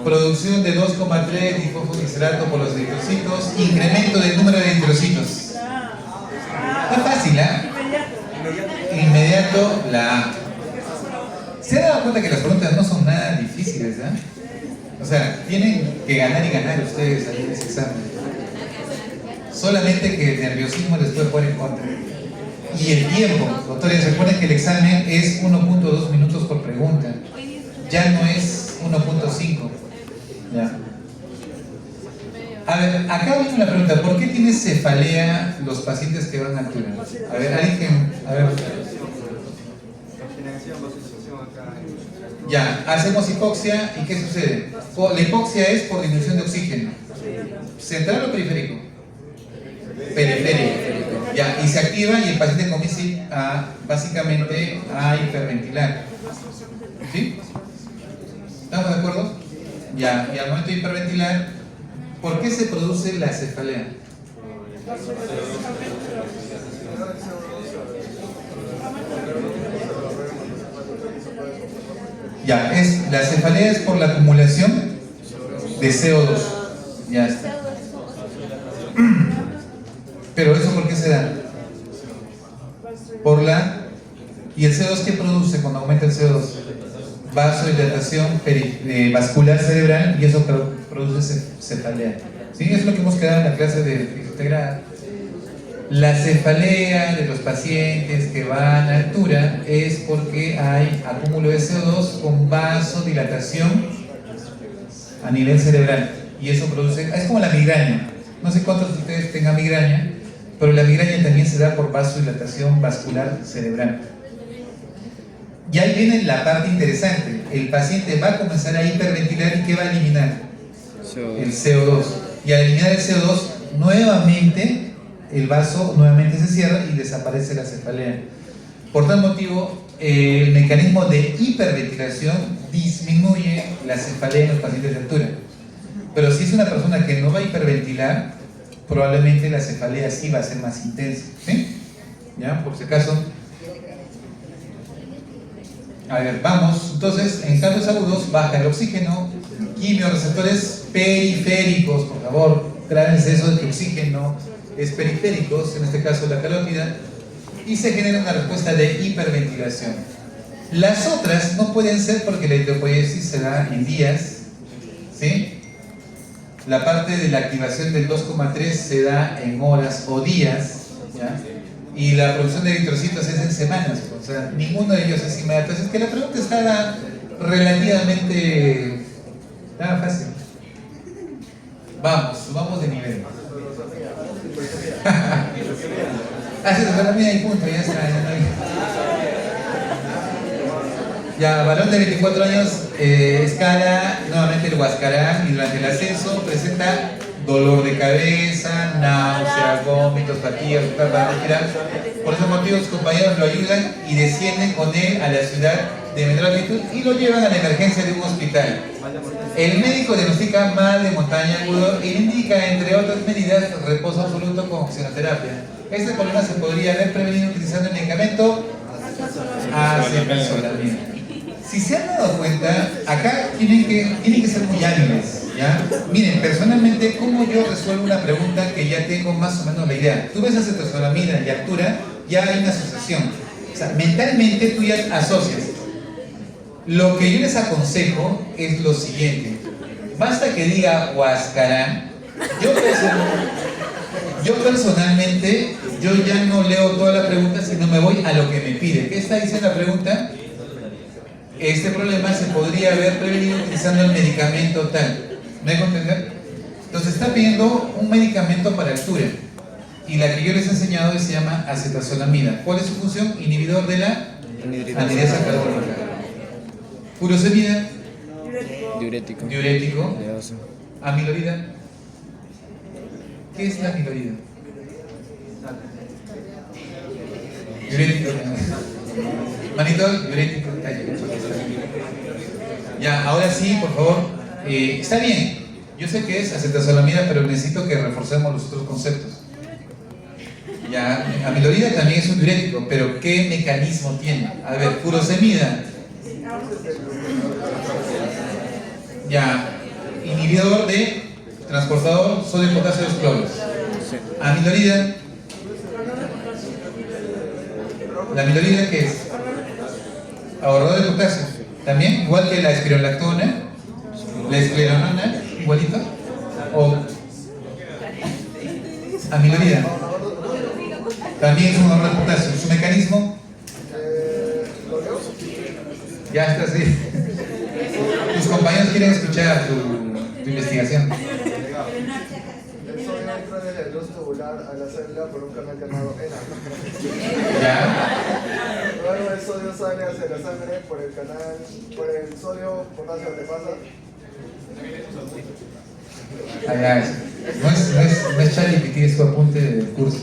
producción de 2,3 difosfoglicerato por los eritrocitos, incremento del número de eritrocitos. Está fácil, ¿eh? Inmediato la A. ¿Se han dado cuenta que las preguntas no son nada difíciles, ¿eh? O sea, tienen que ganar y ganar ustedes ahí en ese examen. Solamente que el nerviosismo les puede jugar en contra. Y el tiempo, doctores, recuerden que el examen es 1.2 minutos por pregunta. Ya no es 1.5. Ya. A ver, acá viene una pregunta. ¿Por qué tiene cefalea los pacientes que van a altura? A ver, alguien. A ver. Ya, hacemos hipoxia y ¿qué sucede? La hipoxia es por disminución de oxígeno. ¿Central o periférico? Periférico. Ya, y se activa y el paciente comienza básicamente a hiperventilar. ¿Sí? ¿Estamos de acuerdo? Ya, y al momento de hiperventilar, ¿por qué se produce la cefalea? Ya, la cefalea es por la acumulación de CO2. Ya está. Pero ¿eso por qué se da? ¿Y el CO2 qué produce cuando aumenta el CO2? vasodilatación vascular cerebral y eso produce cefalea. ¿Sí? Es lo que hemos quedado en la clase de integrada. La cefalea de los pacientes que van a altura es porque hay acúmulo de CO2 con vasodilatación a nivel cerebral y eso produce, es como la migraña. No sé cuántos de ustedes tengan migraña, pero la migraña también se da por vasodilatación vascular cerebral. Y ahí viene la parte interesante. El paciente va a comenzar a hiperventilar y ¿qué va a eliminar? El CO2. Y al eliminar el CO2, nuevamente el vaso nuevamente se cierra y desaparece la cefalea. Por tal motivo, el mecanismo de hiperventilación disminuye la cefalea en los pacientes de altura. Pero si es una persona que no va a hiperventilar, probablemente la cefalea sí va a ser más intensa. ¿Sí? ¿Ya? Por si acaso. A ver, vamos. Entonces, en cambios agudos, baja el oxígeno. Quimioreceptores periféricos, por favor, grábense eso de que oxígeno es periféricos, en este caso la carótida, y se genera una respuesta de hiperventilación. Las otras no pueden ser porque la hidropoiesis se da en días, ¿sí? La parte de la activación del 2,3 se da en horas o días, ¿ya? Y la producción de eritrocitos es en semanas, o sea, ninguno de ellos es inmediato. Es que la pregunta está relativamente fácil. Vamos de nivel. Haces la mía y punto, ya está. Ya, varón de 24 años, escala nuevamente el Huascarán y durante el ascenso presenta dolor de cabeza, náuseas, vómitos, fatiga, para respirar. Por esos motivos, sus compañeros lo ayudan y descienden con él a la ciudad de menor altitud y lo llevan a la emergencia de un hospital. El médico diagnostica mal de montaña agudo e indica, entre otras medidas, reposo absoluto con oxigenoterapia. Este problema se podría haber prevenido utilizando el medicamento acetazolamida. Si se han dado cuenta, acá tienen que ser muy hábiles, ¿ya? Miren, personalmente, ¿cómo yo resuelvo una pregunta que ya tengo más o menos la idea? Tú ves acetazolamida y altura, ya hay una asociación. O sea, mentalmente tú ya asocias. Lo que yo les aconsejo es lo siguiente. Basta que diga Huascarán. Yo personalmente, yo ya no leo toda la pregunta, sino me voy a lo que me pide. ¿Qué está diciendo la pregunta? Este problema se podría haber prevenido utilizando el medicamento tal. ¿Me dejo entender? Entonces está pidiendo un medicamento para altura. Y la que yo les he enseñado se llama acetazolamida. ¿Cuál es su función? Inhibidor de la anhidrasa carbónica. Furosemida. Diurético. Diurético. Amilorida. ¿Qué es la amilorida? Diurético. Manitol, diurético. Ya, ahora sí, por favor. Está bien. Yo sé que es acetazolamida, pero necesito que reforcemos los otros conceptos. Ya, amilorida también es un diurético, pero ¿qué mecanismo tiene? A ver, furosemida. Ya, inhibidor de transportador sodio potasio de los cloros. Amilorida. ¿La amilorida qué es? Ahorrador de potasio. También, igual que la espirolactona, la escleronona, igualito. O amilorida. También es un ahorrador de potasio. ¿Su mecanismo? Ya está así. Tus compañeros quieren escuchar tu investigación. El sodio entra desde el glóbulo tubular a la célula por un canal llamado ENA. Ya. Luego el sodio sale hacia la sangre por el canal, por el sodio potasio te pasa. No es ChatGPT, es su apunte del curso.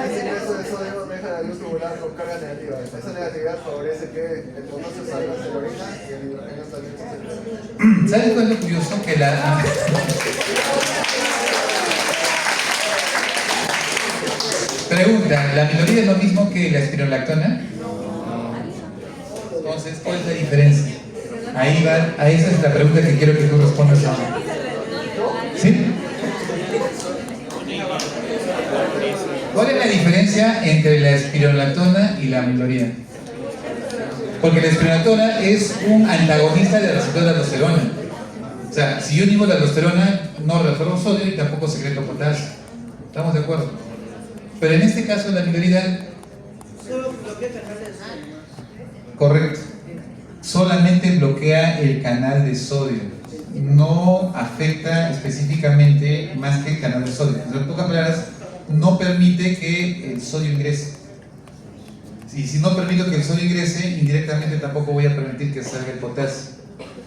Ese ingreso de sodio deja la luz tubular con carga negativa. Esa negatividad favorece que el potasio salga hacia la orina y el hidrógeno también se circula. ¿Sabes cuál es lo curioso? Que la... Pregunta, ¿la amilorida es lo mismo que la espirolactona? Entonces, ¿cuál es la diferencia? Ahí va, a esa es la pregunta que quiero que tú respondas ahora. ¿Sí? ¿Cuál es la diferencia entre la espirolactona y la amilorida? Porque la espironolactona es un antagonista del receptor de aldosterona. O sea, si yo inhibo la aldosterona, no reabsorbo sodio y tampoco secreto potasio. ¿Estamos de acuerdo? Pero en este caso la amiloridad... Correcto. Solamente bloquea el canal de sodio. No afecta específicamente más que el canal de sodio. En pocas palabras, no permite que el sodio ingrese. Y si no permito que el sodio ingrese, indirectamente tampoco voy a permitir que salga el potasio.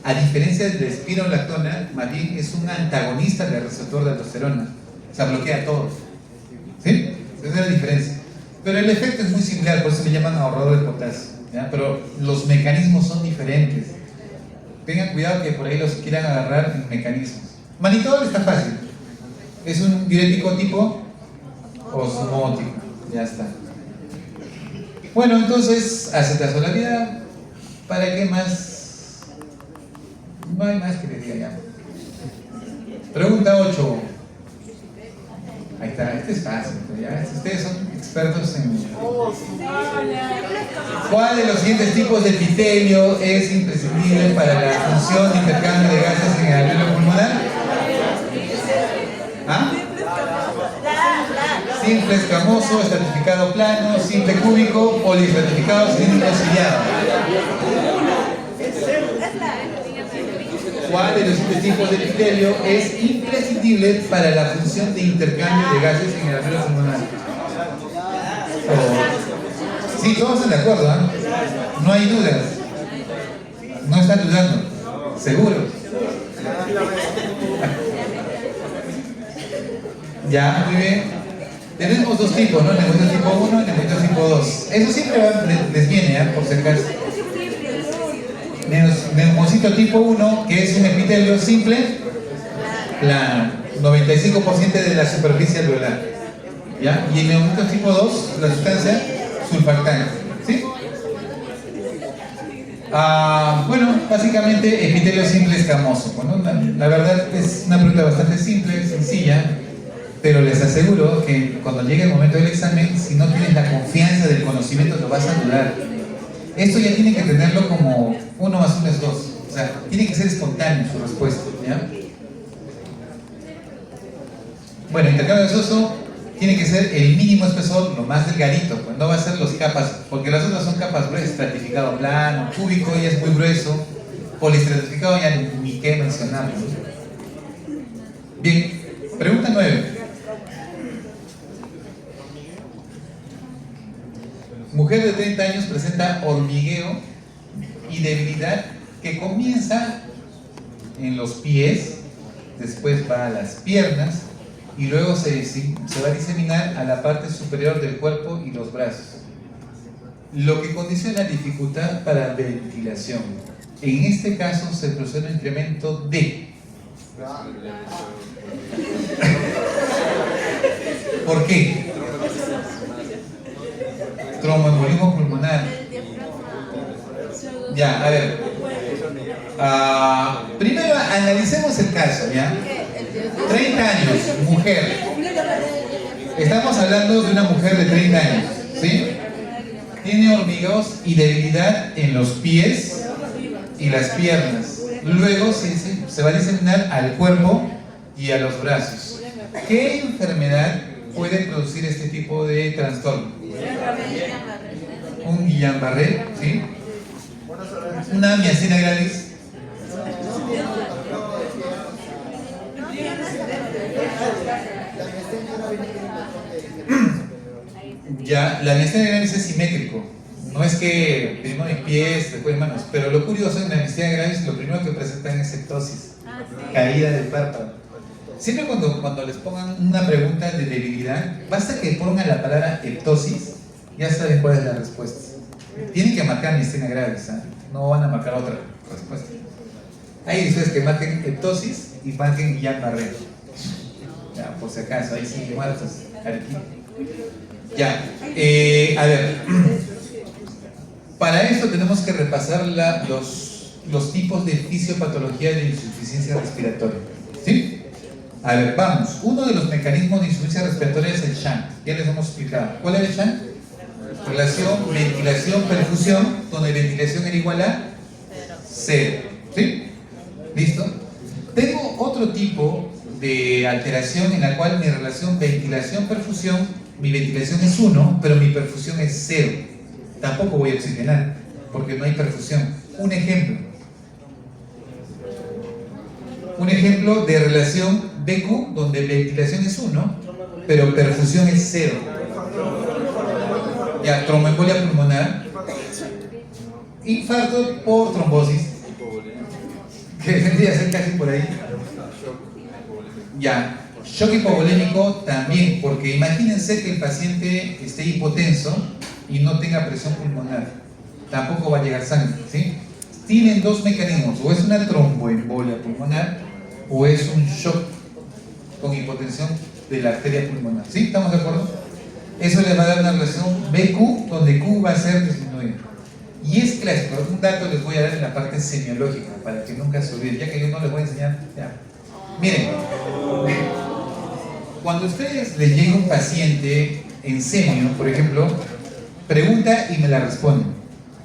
A diferencia de la espironolactona, más bien es un antagonista del receptor de aldosterona. O sea, bloquea todo. ¿Sí? Esa es la diferencia. Pero el efecto es muy similar, por eso le llaman ahorrador de potasio, ¿ya? Pero los mecanismos son diferentes. Tengan cuidado que por ahí los quieran agarrar en mecanismos. Manitol está fácil. Es un diurético tipo osmótico. Ya está. Bueno, entonces, acetazolamida, ¿para qué más? No hay más que les diga ya. Pregunta 8. Ahí está, este es fácil. ¿Ya? Ustedes son expertos en... ¿Cuál de los siguientes tipos de epitelio es imprescindible para la función de intercambio de gases en el alveolo pulmonar? ¿Ah? Simple escamoso, estratificado plano, simple cúbico, poliestratificado, cilíndrico ciliado. ¿Cuál de los siguientes tipos de epitelio es imprescindible para la función de intercambio de gases en el alveolo pulmonar? Sí, todos están de acuerdo, ¿eh? No hay dudas. No están dudando. ¿Seguros? Ya, muy bien. Tenemos dos tipos, ¿no? Neumocitos tipo 1 y neumocitos tipo 2. Eso siempre les viene, ¿eh? Por si acaso. Neumocito tipo 1, que es un epitelio simple, plano, 95% de la superficie alveolar. ¿Ya? Y el neumocito tipo 2, la sustancia sulfactante. ¿Sí? Bueno, básicamente epitelio simple escamoso. Bueno, la verdad es una pregunta bastante simple, sencilla, pero les aseguro que cuando llegue el momento del examen, si no tienes la confianza del conocimiento, lo vas a dudar. Esto ya tiene que tenerlo como 1 más 1 es 2. O sea, tiene que ser espontáneo su respuesta, ¿ya? Bueno, intercambio gaseoso tiene que ser el mínimo espesor, lo más delgadito, pues no va a ser las capas, porque las otras son capas gruesas, estratificado plano, cúbico ya es muy grueso, poliestratificado ya ni qué mencionar, ¿no? Bien, pregunta 9. Mujer de 30 años presenta hormigueo y debilidad que comienza en los pies, después va a las piernas y luego se va a diseminar a la parte superior del cuerpo y los brazos, lo que condiciona dificultad para ventilación. En este caso se produce un incremento de... ¿Por qué? Tromboembolismo pulmonar. Ya, a ver. Primero analicemos el caso, ¿ya? 30 años, mujer. Estamos hablando de una mujer de 30 años, ¿sí? Tiene hormigueos y debilidad en los pies y las piernas. Luego se va a diseminar al cuerpo y a los brazos. ¿Qué enfermedad puede producir este tipo de trastorno? Un Guillain-Barré, ¿sí? Una miastenia gravis. Ya, la miastenia gravis es simétrico. No es que primero en pies, después en manos. Pero lo curioso en la miastenia gravis, lo primero que presentan es ectosis, caída del párpado. Siempre cuando les pongan una pregunta de debilidad, basta que pongan la palabra ectosis, ya saben cuál es la respuesta. Tienen que marcar miastenia gravis, ¿eh? No van a marcar otra respuesta. Hay ustedes que marquen ectosis y marquen Guillain-Barré. Ya, por si acaso, ahí sí, muertos. Ya, a ver. Para esto tenemos que repasar los tipos de fisiopatología de insuficiencia respiratoria. ¿Sí? A ver, vamos. Uno de los mecanismos de insuficiencia respiratoria es el shunt. Ya les hemos explicado. ¿Cuál es el shunt? relación ventilación-perfusión, donde ventilación era igual a 0. ¿Sí? ¿Listo? Tengo otro tipo de alteración en la cual mi relación ventilación-perfusión, mi ventilación es 1, pero mi perfusión es 0. Tampoco voy a oxigenar, porque no hay perfusión. Un ejemplo de relación BQ, donde ventilación es 1, pero perfusión es 0. Ya, tromboembolia pulmonar, infarto por trombosis, que vendría a ser casi por ahí. Ya, shock hipovolémico también, porque imagínense que el paciente esté hipotenso y no tenga presión pulmonar, tampoco va a llegar sangre, ¿sí? Tienen dos mecanismos, o es una tromboembolia pulmonar o es un shock con hipotensión de la arteria pulmonar, ¿sí? ¿Estamos de acuerdo? Eso le va a dar una relación BQ, donde Q va a ser disminuido. Y es clásico, un dato les voy a dar en la parte semiológica, para que nunca se olviden, ya que yo no les voy a enseñar, ya. Miren, cuando a ustedes les llega un paciente en semio, por ejemplo, pregunta y me la responden.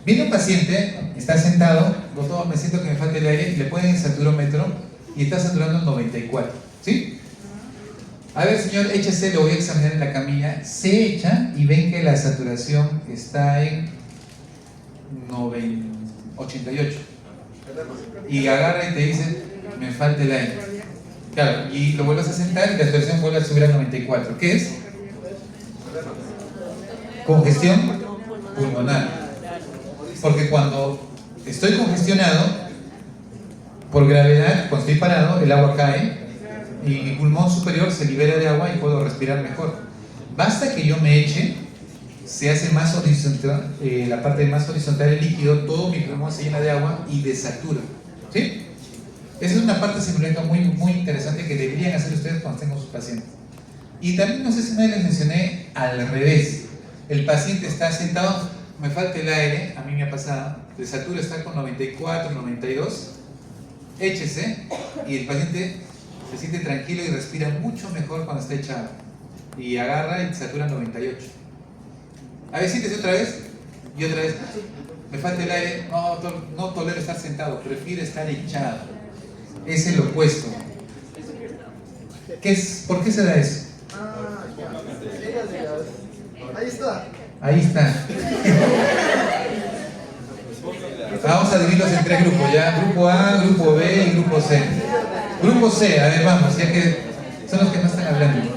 Viene un paciente, está sentado, doctor, me siento que me falta el aire, y le ponen el saturómetro y está saturando 94, ¿sí? A ver, señor, échese, lo voy a examinar en la camilla. Se echa y ven que la saturación está en 88. Y agarra y te dice, me falta el aire. Claro, y lo vuelves a sentar y la saturación vuelve a subir a 94. ¿Qué es? Congestión pulmonar. Porque cuando estoy congestionado, por gravedad, cuando estoy parado, el agua cae y mi pulmón superior se libera de agua y puedo respirar mejor. Basta que yo me eche, se hace más horizontal, la parte más horizontal del líquido, todo mi pulmón se llena de agua y desatura, ¿sí? Esa es una parte semiológica muy interesante que deberían hacer ustedes cuando estén con sus pacientes. Y también, no sé si me les mencioné al revés, el paciente está sentado, me falta el aire, a mí me ha pasado, desatura, está con 94, 92, échese y el paciente se siente tranquilo y respira mucho mejor cuando está echado y agarra y satura 98. A ver, siéntese otra vez y otra vez, me falta el aire, no tolero estar sentado, prefiero estar echado. Es el opuesto. ¿Por qué se da eso? Ahí está. Ahí está. Vamos a dividirlos en tres grupos, ¿ya? Grupo A, grupo B y grupo C. Grupo C, a ver, vamos, ya que son los que no están hablando.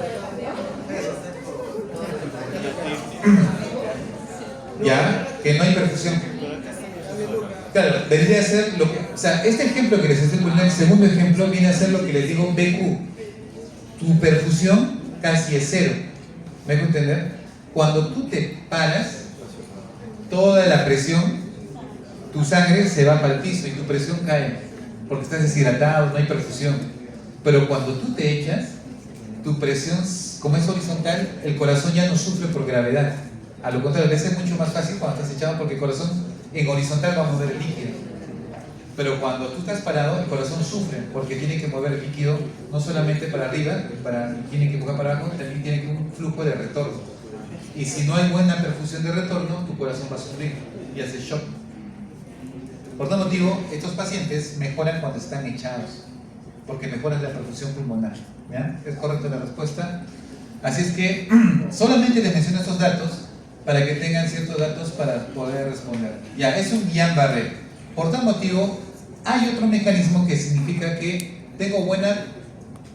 Ya, que no hay perfusión. Claro, vendría a ser lo que... O sea, este ejemplo que les estoy poniendo, el segundo ejemplo, viene a ser lo que les digo BQ. Tu perfusión casi es 0. ¿Me dejo entender? Cuando tú te paras, toda la presión, tu sangre se va para el piso y tu presión cae, porque estás deshidratado, no hay perfusión. Pero cuando tú te echas, tu presión, como es horizontal, el corazón ya no sufre por gravedad. A lo contrario, le hace mucho más fácil cuando estás echado, porque el corazón en horizontal va a mover el líquido. Pero cuando tú estás parado, el corazón sufre, porque tiene que mover el líquido no solamente para arriba, tiene que empujar para abajo, también tiene que un flujo de retorno. Y si no hay buena perfusión de retorno, tu corazón va a sufrir y hace shock. Por tal motivo, estos pacientes mejoran cuando están echados, porque mejoran la perfusión pulmonar. ¿Ya? ¿Es correcta la respuesta? Así es que solamente les menciono estos datos para que tengan ciertos datos para poder responder. Ya, es un Guillain-Barré. Por tal motivo, hay otro mecanismo que significa que tengo buena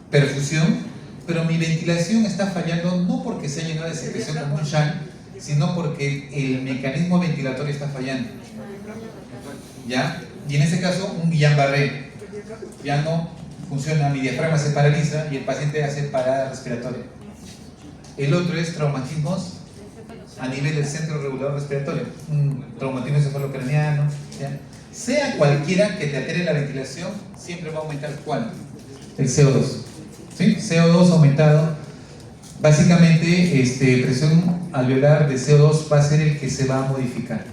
perfusión, pero mi ventilación está fallando no porque se haya llenado de secreción como un shan, sino porque el mecanismo ventilatorio está fallando. ¿Ya? Y en ese caso, un Guillain-Barré. Ya no funciona, mi diafragma se paraliza y el paciente hace parada respiratoria. El otro es traumatismos a nivel del centro regulador respiratorio, un traumatismo encefalocraniano, ¿ya? Sea cualquiera que te altere la ventilación, siempre va a aumentar ¿cuál? El CO2, ¿sí? CO2 aumentado, básicamente presión alveolar de CO2 va a ser el que se va a modificar.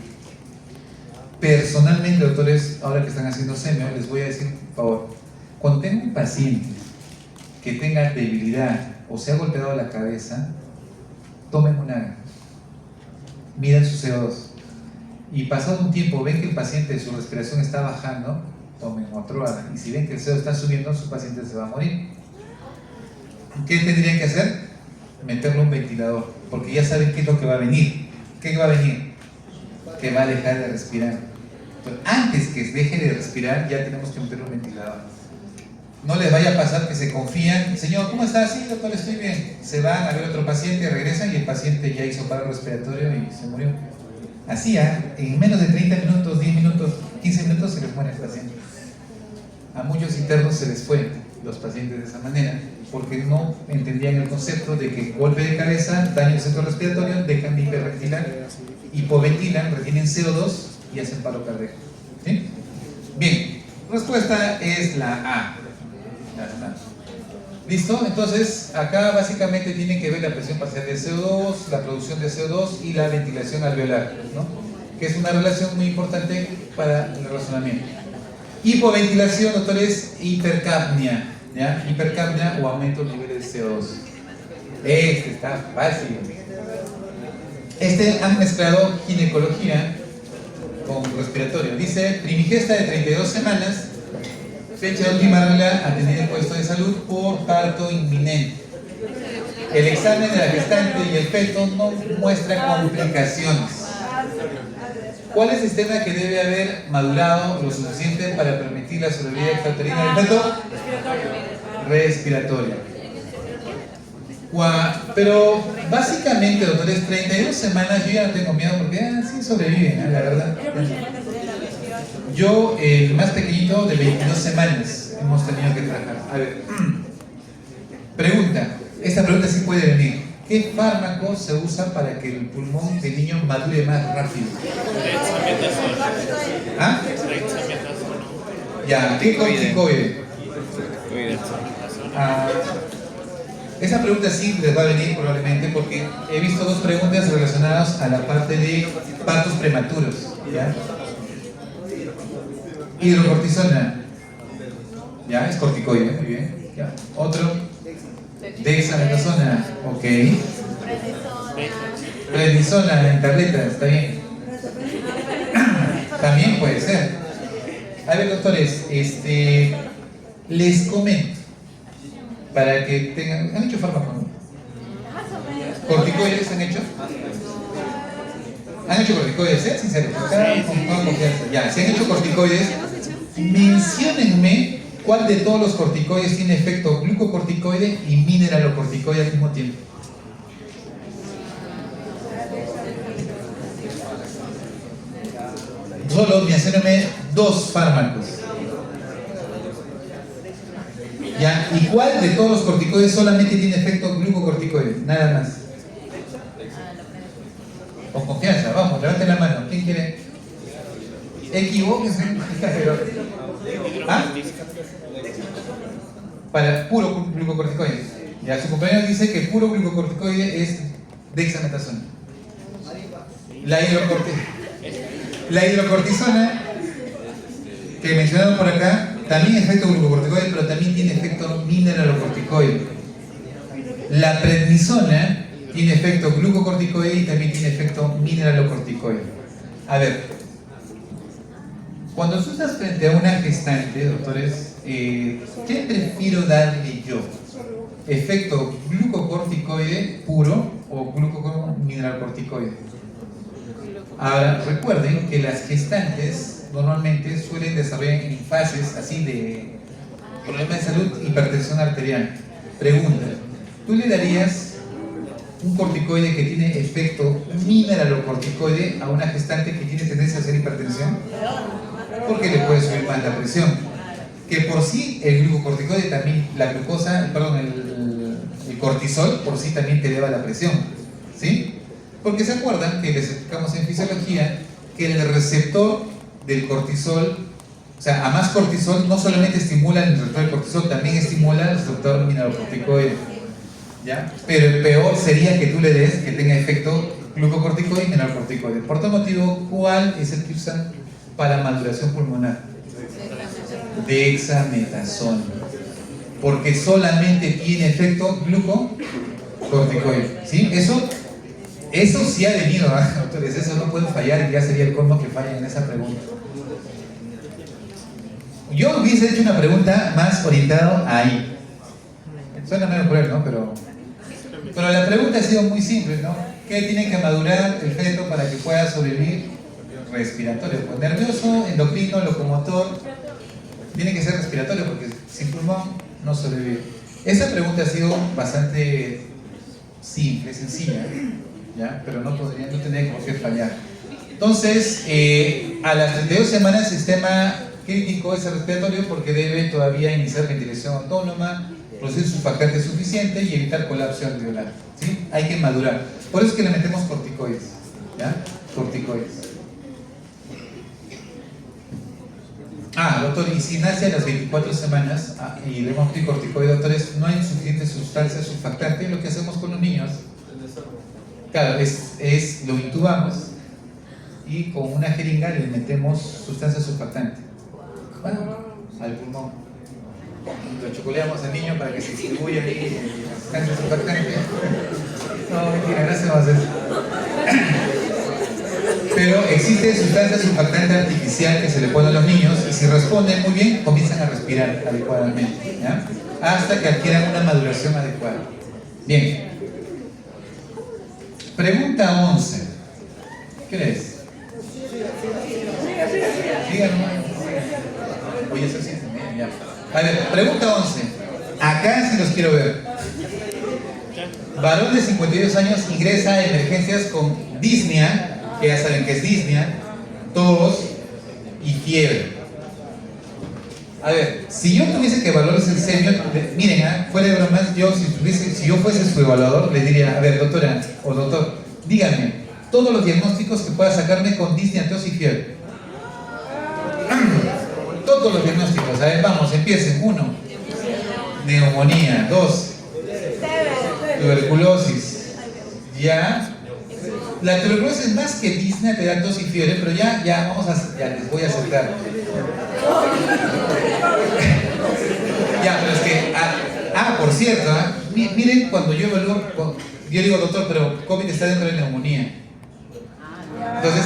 Personalmente, doctores, ahora que están haciendo semio, les voy a decir, por favor, cuando tenga un paciente que tenga debilidad o se ha golpeado la cabeza, tomen una midan su CO2 y pasado un tiempo ven que el paciente su respiración está bajando, tomen otro droga, y si ven que el CO2 está subiendo, su paciente se va a morir. ¿Qué tendrían que hacer? Meterle un ventilador, porque ya saben qué es lo que va a venir. ¿Qué va a venir? Que va a dejar de respirar. Entonces, antes que deje de respirar, ya tenemos que meterle un ventilador. No les vaya a pasar que se confían, señor, ¿cómo está? Sí, doctor, estoy bien. Se van a ver otro paciente, regresan y el paciente ya hizo paro respiratorio y se murió. Así, en menos de 30 minutos, 10 minutos, 15 minutos se les muere el paciente. A muchos internos se les fue los pacientes de esa manera, porque no entendían el concepto de que golpe de cabeza, daño al centro respiratorio, dejan de hiperventilar, hipoventilan, retienen CO2 y hacen paro cardíaco. ¿Sí? Bien, respuesta es la A. ¿Listo? Entonces, acá básicamente tienen que ver la presión parcial de CO2, la producción de CO2 y la ventilación alveolar, ¿no? Que es una relación muy importante para el razonamiento. Hipoventilación, doctores, hipercapnia, ¿ya? Hipercapnia o aumento del nivel de CO2. Este está fácil. Han mezclado ginecología con respiratorio. Dice, primigesta de 32 semanas, fecha de última regla atendida en puesto de salud por parto inminente. El examen de la gestante y el feto no muestra complicaciones. ¿Cuál es el sistema que debe haber madurado lo suficiente para permitir la sobrevivencia extrauterina del feto? Respiratorio. Pero básicamente, doctores, 32 semanas, yo ya no tengo miedo porque sí sobreviven, la verdad. Yo, el más pequeñito, de 22 semanas, hemos tenido que trabajar. A ver, pregunta, esta pregunta sí puede venir. ¿Qué fármaco se usa para que el pulmón del niño madure más rápido? ¿Ah? Ya, ¿qué corticoide? Esa pregunta sí les va a venir probablemente porque he visto dos preguntas relacionadas a la parte de partos prematuros, ¿ya? Hidrocortisona, ¿ya? Es corticoide, muy bien. ¿Ya? Otro, dexametasona, ok. Prednisona en tableta, está bien. También puede ser. A ver, doctores, les comento para que tengan. ¿Han hecho fármaco, no? ¿Corticoides han hecho? ¿Han hecho corticoides? Sean sinceros, con confianza. Ya, si han hecho corticoides, menciónenme cuál de todos los corticoides tiene efecto glucocorticoide y mineralocorticoide al mismo tiempo. Solo menciónenme dos fármacos. ¿Ya? ¿Y cuál de todos los corticoides solamente tiene efecto glucocorticoide? Nada más. Con confianza, vamos, levanten la mano. ¿Quién quiere? Equivóquense. ¿Ah? Para puro glucocorticoide. Ya, su compañero dice que puro glucocorticoide es dexametasona. La hidrocortisona, que mencionaron por acá, también es efecto glucocorticoide, pero también tiene efecto mineralocorticoide. La prednisona tiene efecto glucocorticoide y también tiene efecto mineralocorticoide. A ver, cuando tú estás frente a una gestante, doctores, ¿qué prefiero darle yo? ¿Efecto glucocorticoide puro o glucomineralocorticoide? Ahora, recuerden que las gestantes normalmente suelen desarrollar en fases así de problemas de salud, hipertensión arterial. Pregunta, ¿tú le darías un corticoide que tiene efecto mineralocorticoide a una gestante que tiene tendencia a hacer hipertensión? Porque le puede subir más la presión. Que por sí el glucocorticoide también, la glucosa, perdón, el cortisol por sí también te eleva la presión, ¿sí? Porque se acuerdan que les explicamos en fisiología que el receptor del cortisol, o sea, a más cortisol no solamente estimula el receptor del cortisol, también estimula el receptor mineralocorticoide, ¿ya? Pero el peor sería que tú le des que tenga efecto glucocorticoide y mineralocorticoide. Por tal motivo, ¿cuál es el que usan para maduración pulmonar? Dexametasona, porque solamente tiene efecto glucocorticoide, ¿sí? Eso Eso sí ha venido, doctores, eso no puede fallar y ya sería el colmo que fallen en esa pregunta. Yo hubiese hecho una pregunta más orientada ahí. Suena medio cruel, ¿no? Pero la pregunta ha sido muy simple, ¿no? ¿Qué tiene que madurar el feto para que pueda sobrevivir? Respiratorio, pues nervioso, endocrino, locomotor. Tiene que ser respiratorio porque sin pulmón no sobrevive. Esa pregunta ha sido bastante simple, sencilla, ¿ya? Pero no tendría por qué fallar. Entonces, a las 32 semanas, sistema crítico es el respiratorio porque debe todavía iniciar ventilación autónoma, producir surfactante suficiente y evitar colapso alveolar, ¿sí? Hay que madurar. Por eso es que le metemos corticoides, ¿ya? Corticoides. Doctor, y si nace a las 24 semanas y le damos corticoide, doctores, no hay suficiente sustancia surfactante, lo que hacemos con los niños, claro, lo intubamos y con una jeringa le metemos sustancia surfactante, bueno, al pulmón. Lo chocoleamos al niño para que se distribuya ahí la sustancia surfactante. No, mentira, no hacemos eso. Pero existe sustancia surfactante artificial que se le pone a los niños y si responden muy bien, comienzan a respirar adecuadamente, ¿ya? Hasta que adquieran una maduración adecuada. Bien. Pregunta 11. ¿Qué es? Díganme. Oye, eso sí, bien, ya. A ver, pregunta 11. Acá sí los quiero ver. Varón de 52 años ingresa a emergencias con disnea, que ya saben que es disnea, tos y fiebre. A ver, si yo tuviese que evaluarles en serio, miren, fuera de bromas, si yo fuese su evaluador, les diría, a ver, doctora o doctor, díganme todos los diagnósticos que pueda sacarme con disnea, tos y fiebre. Todos los diagnósticos, a ver, vamos, empiecen. 1, neumonía. 2, tuberculosis. Ya. La tuberculosis más que disnea te da tos y fiebre, pero ya les voy a aceptar. Ya, pero es que, por cierto, miren, cuando yo evalúo, yo digo, doctor, pero COVID está dentro de neumonía. Entonces,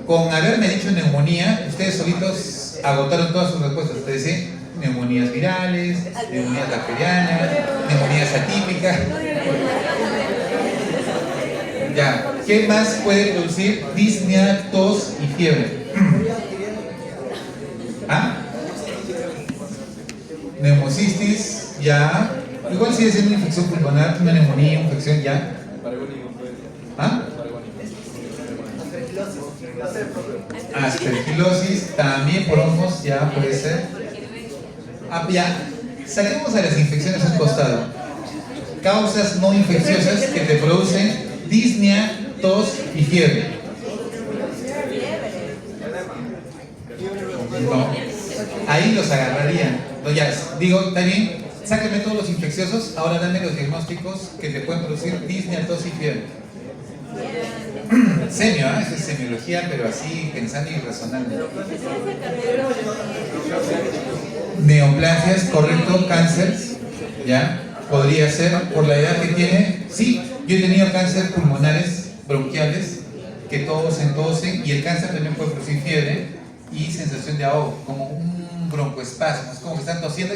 con haberme dicho neumonía, ustedes solitos agotaron todas sus respuestas. Ustedes dicen neumonías virales, neumonías bacterianas, neumonías atípicas. Ya, ¿qué más puede producir disnea, tos y fiebre? Neumocistis, ya. Igual sigue siendo una infección pulmonar, una neumonía, una infección, ya. Aspergilosis, también por hongos, ya puede ser. Ya, saquemos a las infecciones a un costado. Causas no infecciosas que te producen disnea, tos y fiebre. No, ahí los agarrarían. No, ya, digo, está bien, sáquenme todos los infecciosos, ahora dame los diagnósticos que te pueden producir disnea, tos y fiebre. Semio, eso es semiología, pero así pensando y razonando. Neoplasias, correcto, cáncer, ya, podría ser por la edad que tiene. Sí, yo he tenido cáncer pulmonares bronquiales que tosen y el cáncer también puede producir fiebre y sensación de ahogo, como un broncoespasmo, es como que están tosiendo,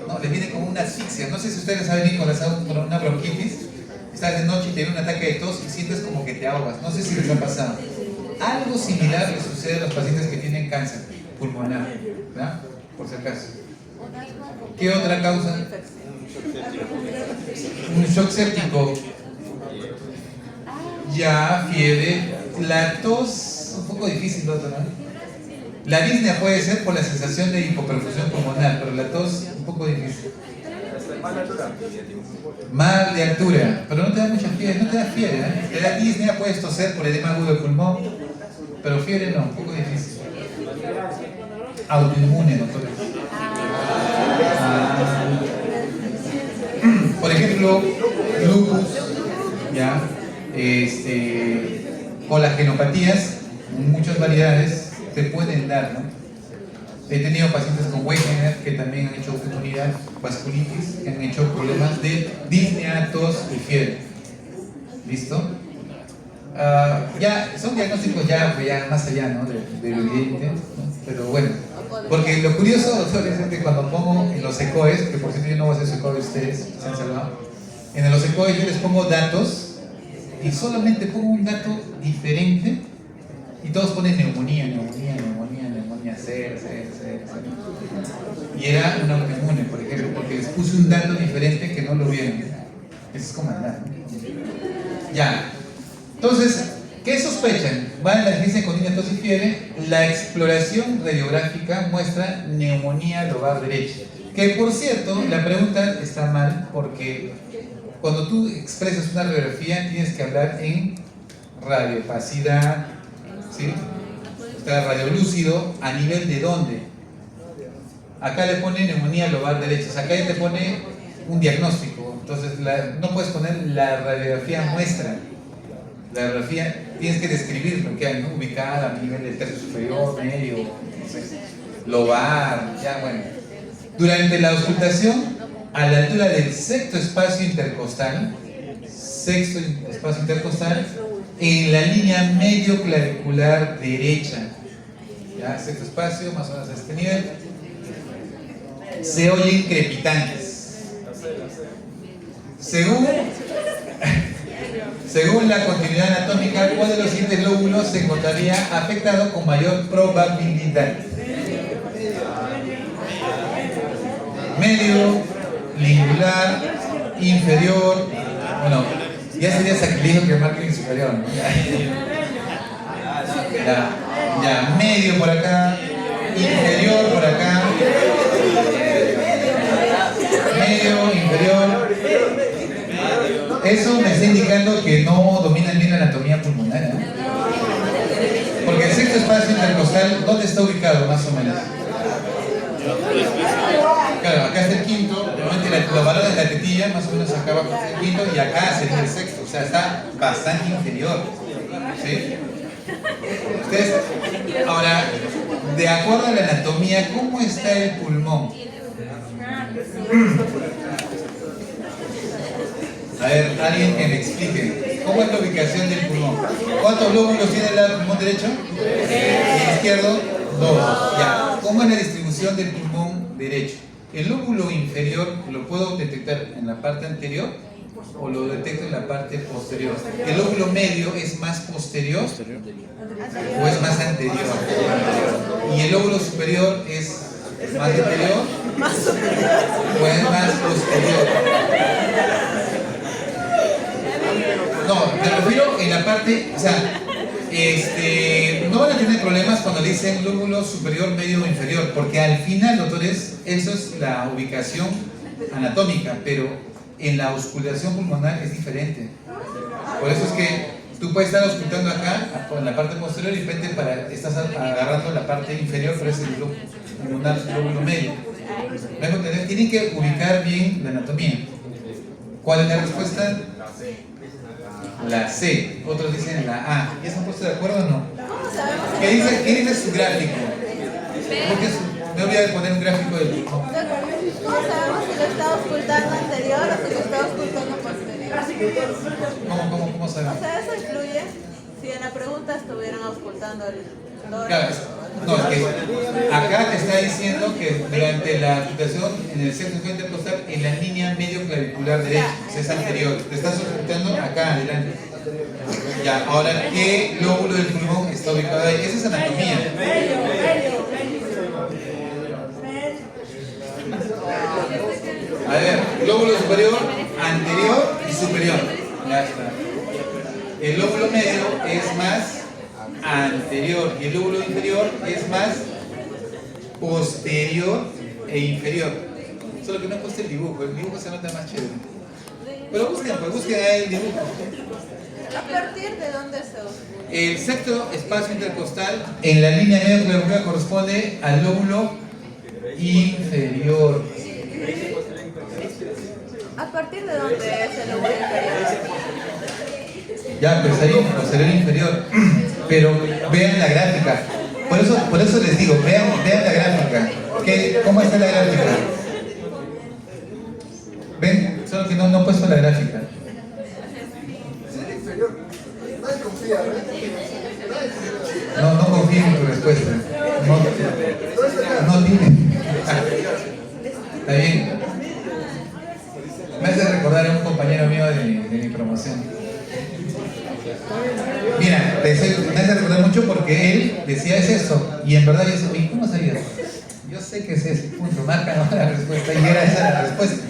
no, les viene como una asfixia. No sé si ustedes saben ir con una bronquitis, estás de noche y te viene un ataque de tos y sientes como que te ahogas, no sé si les ha pasado. Algo similar le sucede a los pacientes que tienen cáncer pulmonar, ¿verdad? Por si acaso. ¿Qué otra causa? Un shock séptico. Ya, fiebre. La tos, un poco difícil, ¿no? La disnea puede ser por la sensación de hipoperfusión pulmonar, pero la tos, un poco difícil. Mal de altura, pero no te da mucha fiebre, no te da fiebre, ¿eh? Te da disnea, puedes toser por edema agudo del pulmón, pero fiebre no, un poco difícil. Autoinmune, doctores. Por ejemplo, lupus, ya, colagenopatías, muchas variedades te pueden dar, ¿no? He tenido pacientes con Wegener que también han hecho autoinmunidad, vasculitis, que han hecho problemas de disnea, tos y fiebre. ¿Listo? Ya son diagnósticos ya más allá, ¿no? de lo evidente, ¿no? Pero bueno, porque lo curioso, doctores, es que cuando pongo en los ECOES, que por cierto yo no voy a hacer su ECOE de ustedes, se han salvado, en los ECOES yo les pongo datos y solamente pongo un dato diferente y todos ponen neumonía, C. Y era una autoinmune, por ejemplo, porque les puse un dato diferente que no lo vieron. Eso es comandar, ¿no? Ya. Entonces, ¿qué sospechan? Van a la diligencia con niña tos y fiebre. La exploración radiográfica muestra neumonía lobar derecha. Que por cierto, la pregunta está mal porque cuando tú expresas una radiografía tienes que hablar en radiopacidad, ¿sí? Está radiolúcido, ¿a nivel de dónde? Acá le pone neumonía lobar derecha, o sea, acá ya te pone un diagnóstico. Entonces, no puedes poner la radiografía muestra. La radiografía tienes que describir lo que hay, ¿no? Ubicada a nivel del tercio superior, medio, no sé, lobar, ya bueno. Durante la auscultación, a la altura del sexto espacio intercostal, en la línea medio clavicular derecha, ya, sexto espacio, más o menos a este nivel, se oyen crepitantes. Según la continuidad anatómica, ¿cuál de los siguientes lóbulos se encontraría afectado con mayor probabilidad? Medio, lingular, inferior. Bueno, ya sería sacrilegio que marque el superior, ¿no? Ya, medio por acá, inferior por acá, medio, inferior. Eso me está indicando que no dominan bien la anatomía pulmonar, ¿eh? Porque el sexto espacio intercostal, ¿dónde está ubicado más o menos? Claro, acá está el quinto, normalmente la balada de la tetilla más o menos acá abajo está el quinto y acá sería el sexto, o sea, está bastante inferior, ¿sí? Ustedes, ahora, de acuerdo a la anatomía, ¿cómo está el pulmón? A ver, alguien que me explique, ¿cómo es la ubicación del pulmón? ¿Cuántos lóbulos tiene el pulmón derecho? ¿Y el izquierdo? 2. Ya. ¿Cómo es la distribución del pulmón derecho? El lóbulo inferior lo puedo detectar en la parte anterior o lo detecto en la parte posterior. ¿El lóbulo medio es más posterior o es más anterior? ¿Y el lóbulo superior es más anterior o es más posterior? No, me refiero en la parte, o sea, no van a tener problemas cuando dicen lóbulo superior, medio o inferior, porque al final, doctores, eso es la ubicación anatómica, pero en la auscultación pulmonar es diferente. Por eso es que tú puedes estar auscultando acá, en la parte posterior, y de repente estás agarrando la parte inferior, pero es el lóbulo medio. Tienen que ubicar bien la anatomía. ¿Cuál es la respuesta? La C, otros dicen la A. ¿Ya se han puesto de acuerdo o no? ¿Qué dice su gráfico? Porque me olvidé de poner un gráfico del pulmón. ¿Cómo sabemos si lo está ocultando anterior o si lo está ocultando posterior? ¿Cómo sabemos? O sea, eso influye si en la pregunta estuvieran ocultando el dolor. Claro, no, es que acá te está diciendo que durante la auscultación en el sexto espacio intercostal, en la línea medio clavicular derecha, o sea, es anterior, te estás ocultando acá adelante. Ya, ahora, ¿qué lóbulo del pulmón está ubicado ahí? Esa es anatomía. A ver, lóbulo superior, anterior y superior. Ya está. El lóbulo medio es más anterior y el lóbulo inferior es más posterior e inferior. Solo que no he puesto el dibujo se nota más chévere. Pero busquen ahí el dibujo. ¿A partir de dónde se oscura? El sexto espacio intercostal en la línea medio clavicular corresponde al lóbulo inferior. ¿A partir de dónde es el lóbulo inferior? Ya, pues ahí, posterior inferior. Pero vean la gráfica. Por eso les digo, vean la gráfica. ¿Cómo está la gráfica? ¿Ven? Solo que no he puesto la gráfica. Nadie confía. No confío en tu respuesta. No tiene. Está bien. Me hace recordar a un compañero mío de mi promoción. Mira, me hace recordar mucho porque él decía es eso. Y en verdad yo decía, oye, ¿cómo sabías? Yo sé que es ese punto, marca ¿no? la respuesta. Y era esa la respuesta.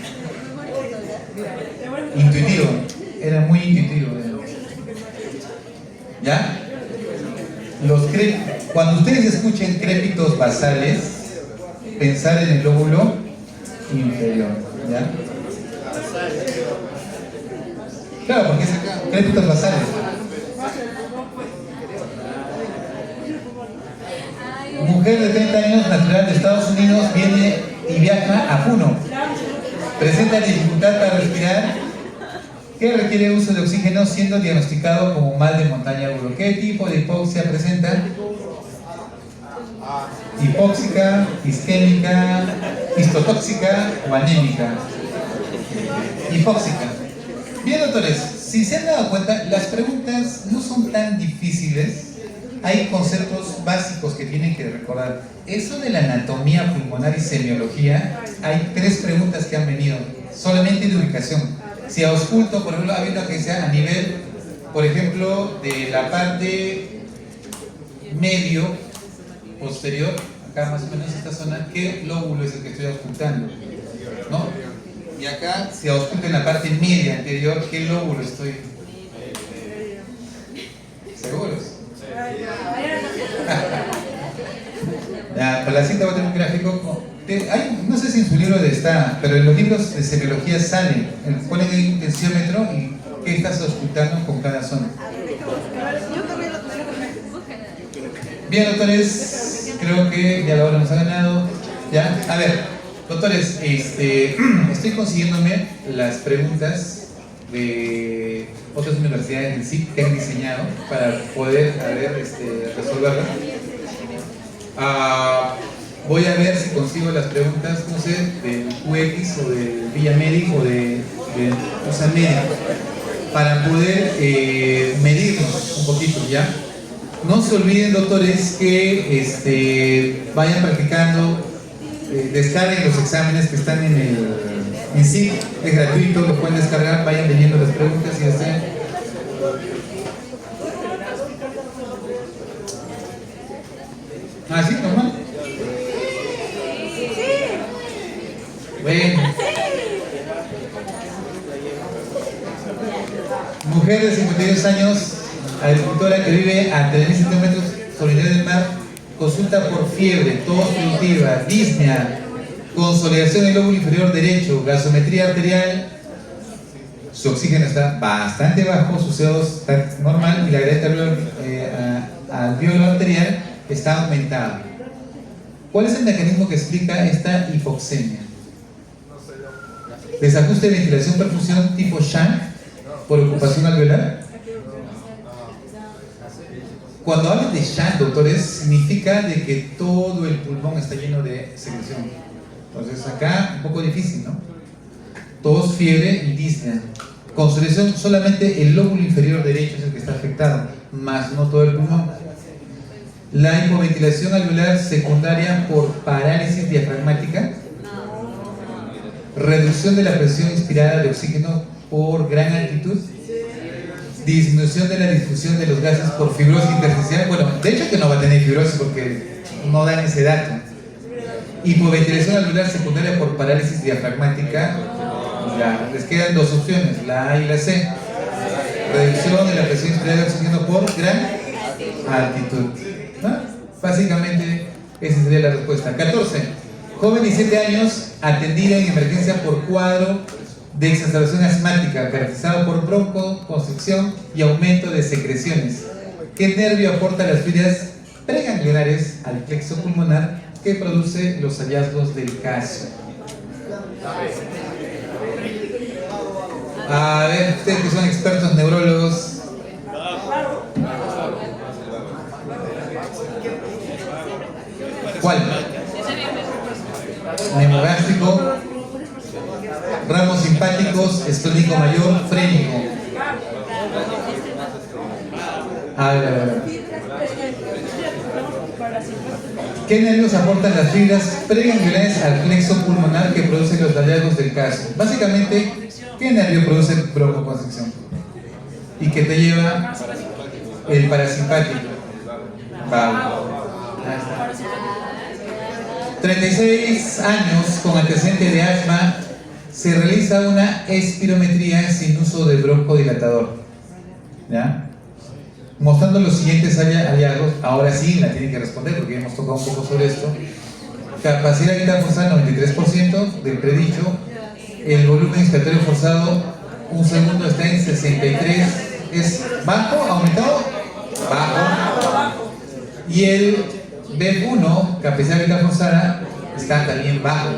Intuitivo. Era muy intuitivo. ¿Ya? Cuando ustedes escuchen crépitos basales, pensar en el lóbulo inferior. ¿Ya? Claro, porque es acá, crépitos basales. Mujer de 30 años, natural de Estados Unidos, viene y viaja a Puno. Presenta dificultad para respirar, que requiere uso de oxígeno, siendo diagnosticado como mal de montaña agudo. ¿Qué tipo de hipoxia presenta? Hipóxica, isquémica, histotóxica o anémica. Hipóxica. Bien, doctores, si se han dado cuenta, las preguntas no son tan difíciles. Hay conceptos básicos que tienen que recordar. Eso de la anatomía pulmonar y semiología, hay 3 preguntas que han venido, solamente de ubicación. Si ausculto, por ejemplo, ha habido que sea a nivel, por ejemplo, de la parte medio posterior, acá más o menos esta zona, ¿qué lóbulo es el que estoy auscultando? ¿No? Y acá, si ausculto en la parte media anterior, ¿qué lóbulo estoy? ¿Seguros? Ya, para la cinta voy a tener un gráfico. No sé si en su libro está, pero en los libros de semiología salen, ponen ahí un tensiómetro y qué estás auscultando con cada zona. Bien, doctores, creo que ya la hora nos ha ganado. ¿Ya? A ver, doctores, estoy consiguiéndome las preguntas de otras universidades en sí que han diseñado para poder resolverlas. Voy a ver si consigo las preguntas, no sé, del UX o del Villa Médico o de USA Médica para poder medirnos un poquito, ¿ya? No se olviden, doctores, que vayan practicando, descarguen los exámenes que están en sí, es gratuito, lo pueden descargar, vayan leyendo las preguntas y desean. ¿Ah, sí? ¿Normal? Bueno. Mujer de 52 años, agricultora que vive a 3.000 metros sobre el nivel del mar, consulta por fiebre, tos productiva, disnea, consolidación del lóbulo inferior derecho, gasometría arterial, su oxígeno está bastante bajo, su CO2 está normal y la gradiente alveolo arterial está aumentada. ¿Cuál es el mecanismo que explica esta hipoxemia? Desajuste de ventilación-perfusión tipo shunt por ocupación alveolar. Cuando hablan de shunt, doctores, significa de que todo el pulmón está lleno de secreción. Entonces acá un poco difícil, ¿no? Tos, fiebre y disnea. Consolidación, solamente el lóbulo inferior derecho es el que está afectado, más no todo el pulmón. La hipoventilación alveolar secundaria por parálisis diafragmática. Reducción de la presión inspirada de oxígeno por gran altitud. Disminución de la difusión de los gases por fibrosis intersticial. Bueno, de hecho que no va a tener fibrosis porque no dan ese dato. Hipoventilación alveolar secundaria por parálisis diafragmática. Ya, les quedan 2 opciones, la A y la C. Reducción de la presión inspirada de oxígeno por gran altitud. ¿No? Básicamente esa sería la respuesta. 14. Joven de 17 años atendida en emergencia por cuadro de exacerbación asmática caracterizado por broncoconstricción y aumento de secreciones. ¿Qué nervio aporta las vías preganglionares al plexo pulmonar que produce los hallazgos del caso? A ver, ustedes que son expertos neurólogos. ¿Cuál? Neumogástrico, ramos simpáticos, esclénico mayor, frénico. A ver. ¿Qué nervios aportan las fibras pregangliolares al plexo pulmonar que producen los hallazgos del caso? Básicamente, ¿qué nervio produce broncoconstricción? Y que te lleva el parasimpático. Vago. 36 años con antecedente de asma, se realiza una espirometría sin uso de broncodilatador, ¿ya? Mostrando los siguientes hallazgos. Ahora sí la tienen que responder porque hemos tocado un poco sobre esto. Capacidad vital forzada 93% del predicho. El volumen inspiratorio forzado un segundo está en 63. ¿Es bajo? ¿Aumentado? Bajo. Y el BEF1, capacidad vital forzada, está también bajo.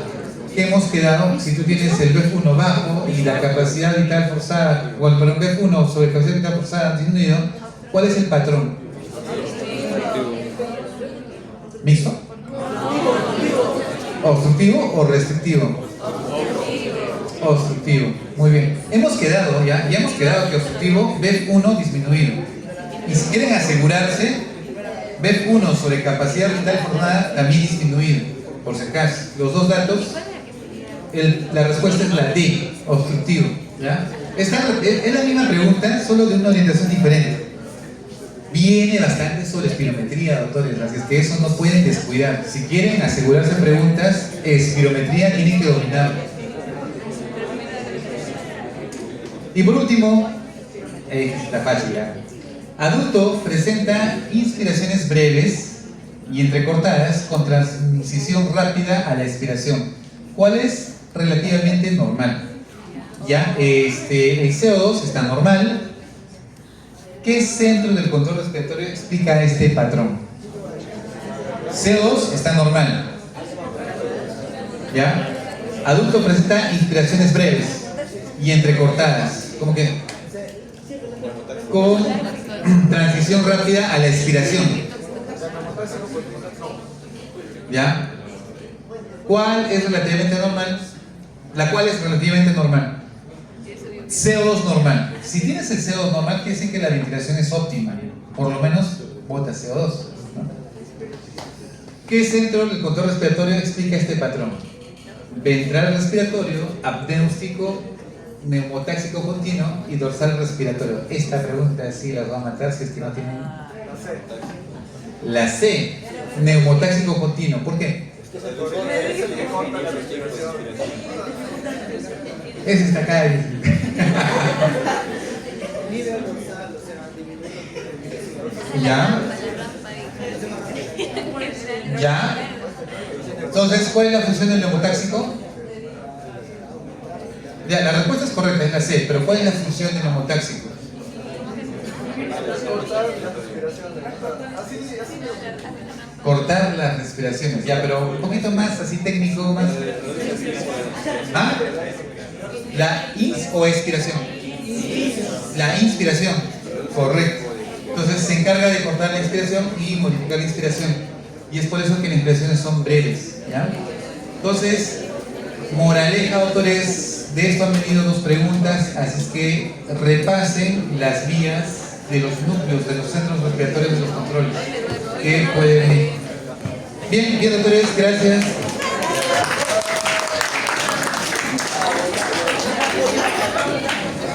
Hemos quedado, si tú tienes el BEF1 bajo y la capacidad vital forzada, o el BEF1 sobre capacidad vital forzada disminuido, ¿cuál es el patrón? ¿Mixto? ¿Obstructivo o restrictivo? Obstructivo. Muy bien. Hemos quedado, ya hemos quedado que obstructivo, BEF1 disminuido. Y si quieren asegurarse, BEF1 sobre capacidad vital forzada también disminuido, por si acaso. Los dos datos, la respuesta es la D, obstructivo, ¿ya? Es la misma pregunta, solo de una orientación diferente. Viene bastante sobre espirometría, doctores, así es que eso no pueden descuidar. Si quieren asegurarse preguntas, espirometría tienen que dominar. Y por último, está fácil ya. Adulto presenta inspiraciones breves y entrecortadas con transición rápida a la expiración. ¿Cuál es relativamente normal? Ya, el CO2 está normal. ¿Qué centro del control respiratorio explica este patrón? CO2 está normal. ¿Ya? Adulto presenta inspiraciones breves y entrecortadas. ¿Cómo que? Con transición rápida a la expiración. ¿Ya? ¿Cuál es relativamente normal? ¿La cual es relativamente normal? CO2 normal. Si tienes el CO2 normal, quiere decir que la ventilación es óptima. Por lo menos bota CO2, ¿no? ¿Qué centro del control respiratorio explica este patrón? Ventral respiratorio, apnéustico, neumotáxico continuo y dorsal respiratorio. Esta pregunta sí las va a matar si es que no tienen. La C, neumotáxico continuo. ¿Por qué? Ese está acá. ¿Ya? ¿Ya? Entonces, ¿cuál es la función del neumotáxico? Ya, la respuesta es correcta, es la C, pero ¿cuál es la función del neumotáxico? Cortar las respiraciones, ya, pero un poquito más así técnico, más. ¿Ah? ¿La ins o expiración? La inspiración, correcto. Entonces se encarga de cortar la inspiración y modificar la inspiración. Y es por eso que las inspiraciones son breves, ¿ya? Entonces, moraleja, autores, de esto han venido dos preguntas, así es que repasen las vías de los núcleos, de los centros respiratorios de los controles que pueden venir. Bien, doctores, gracias.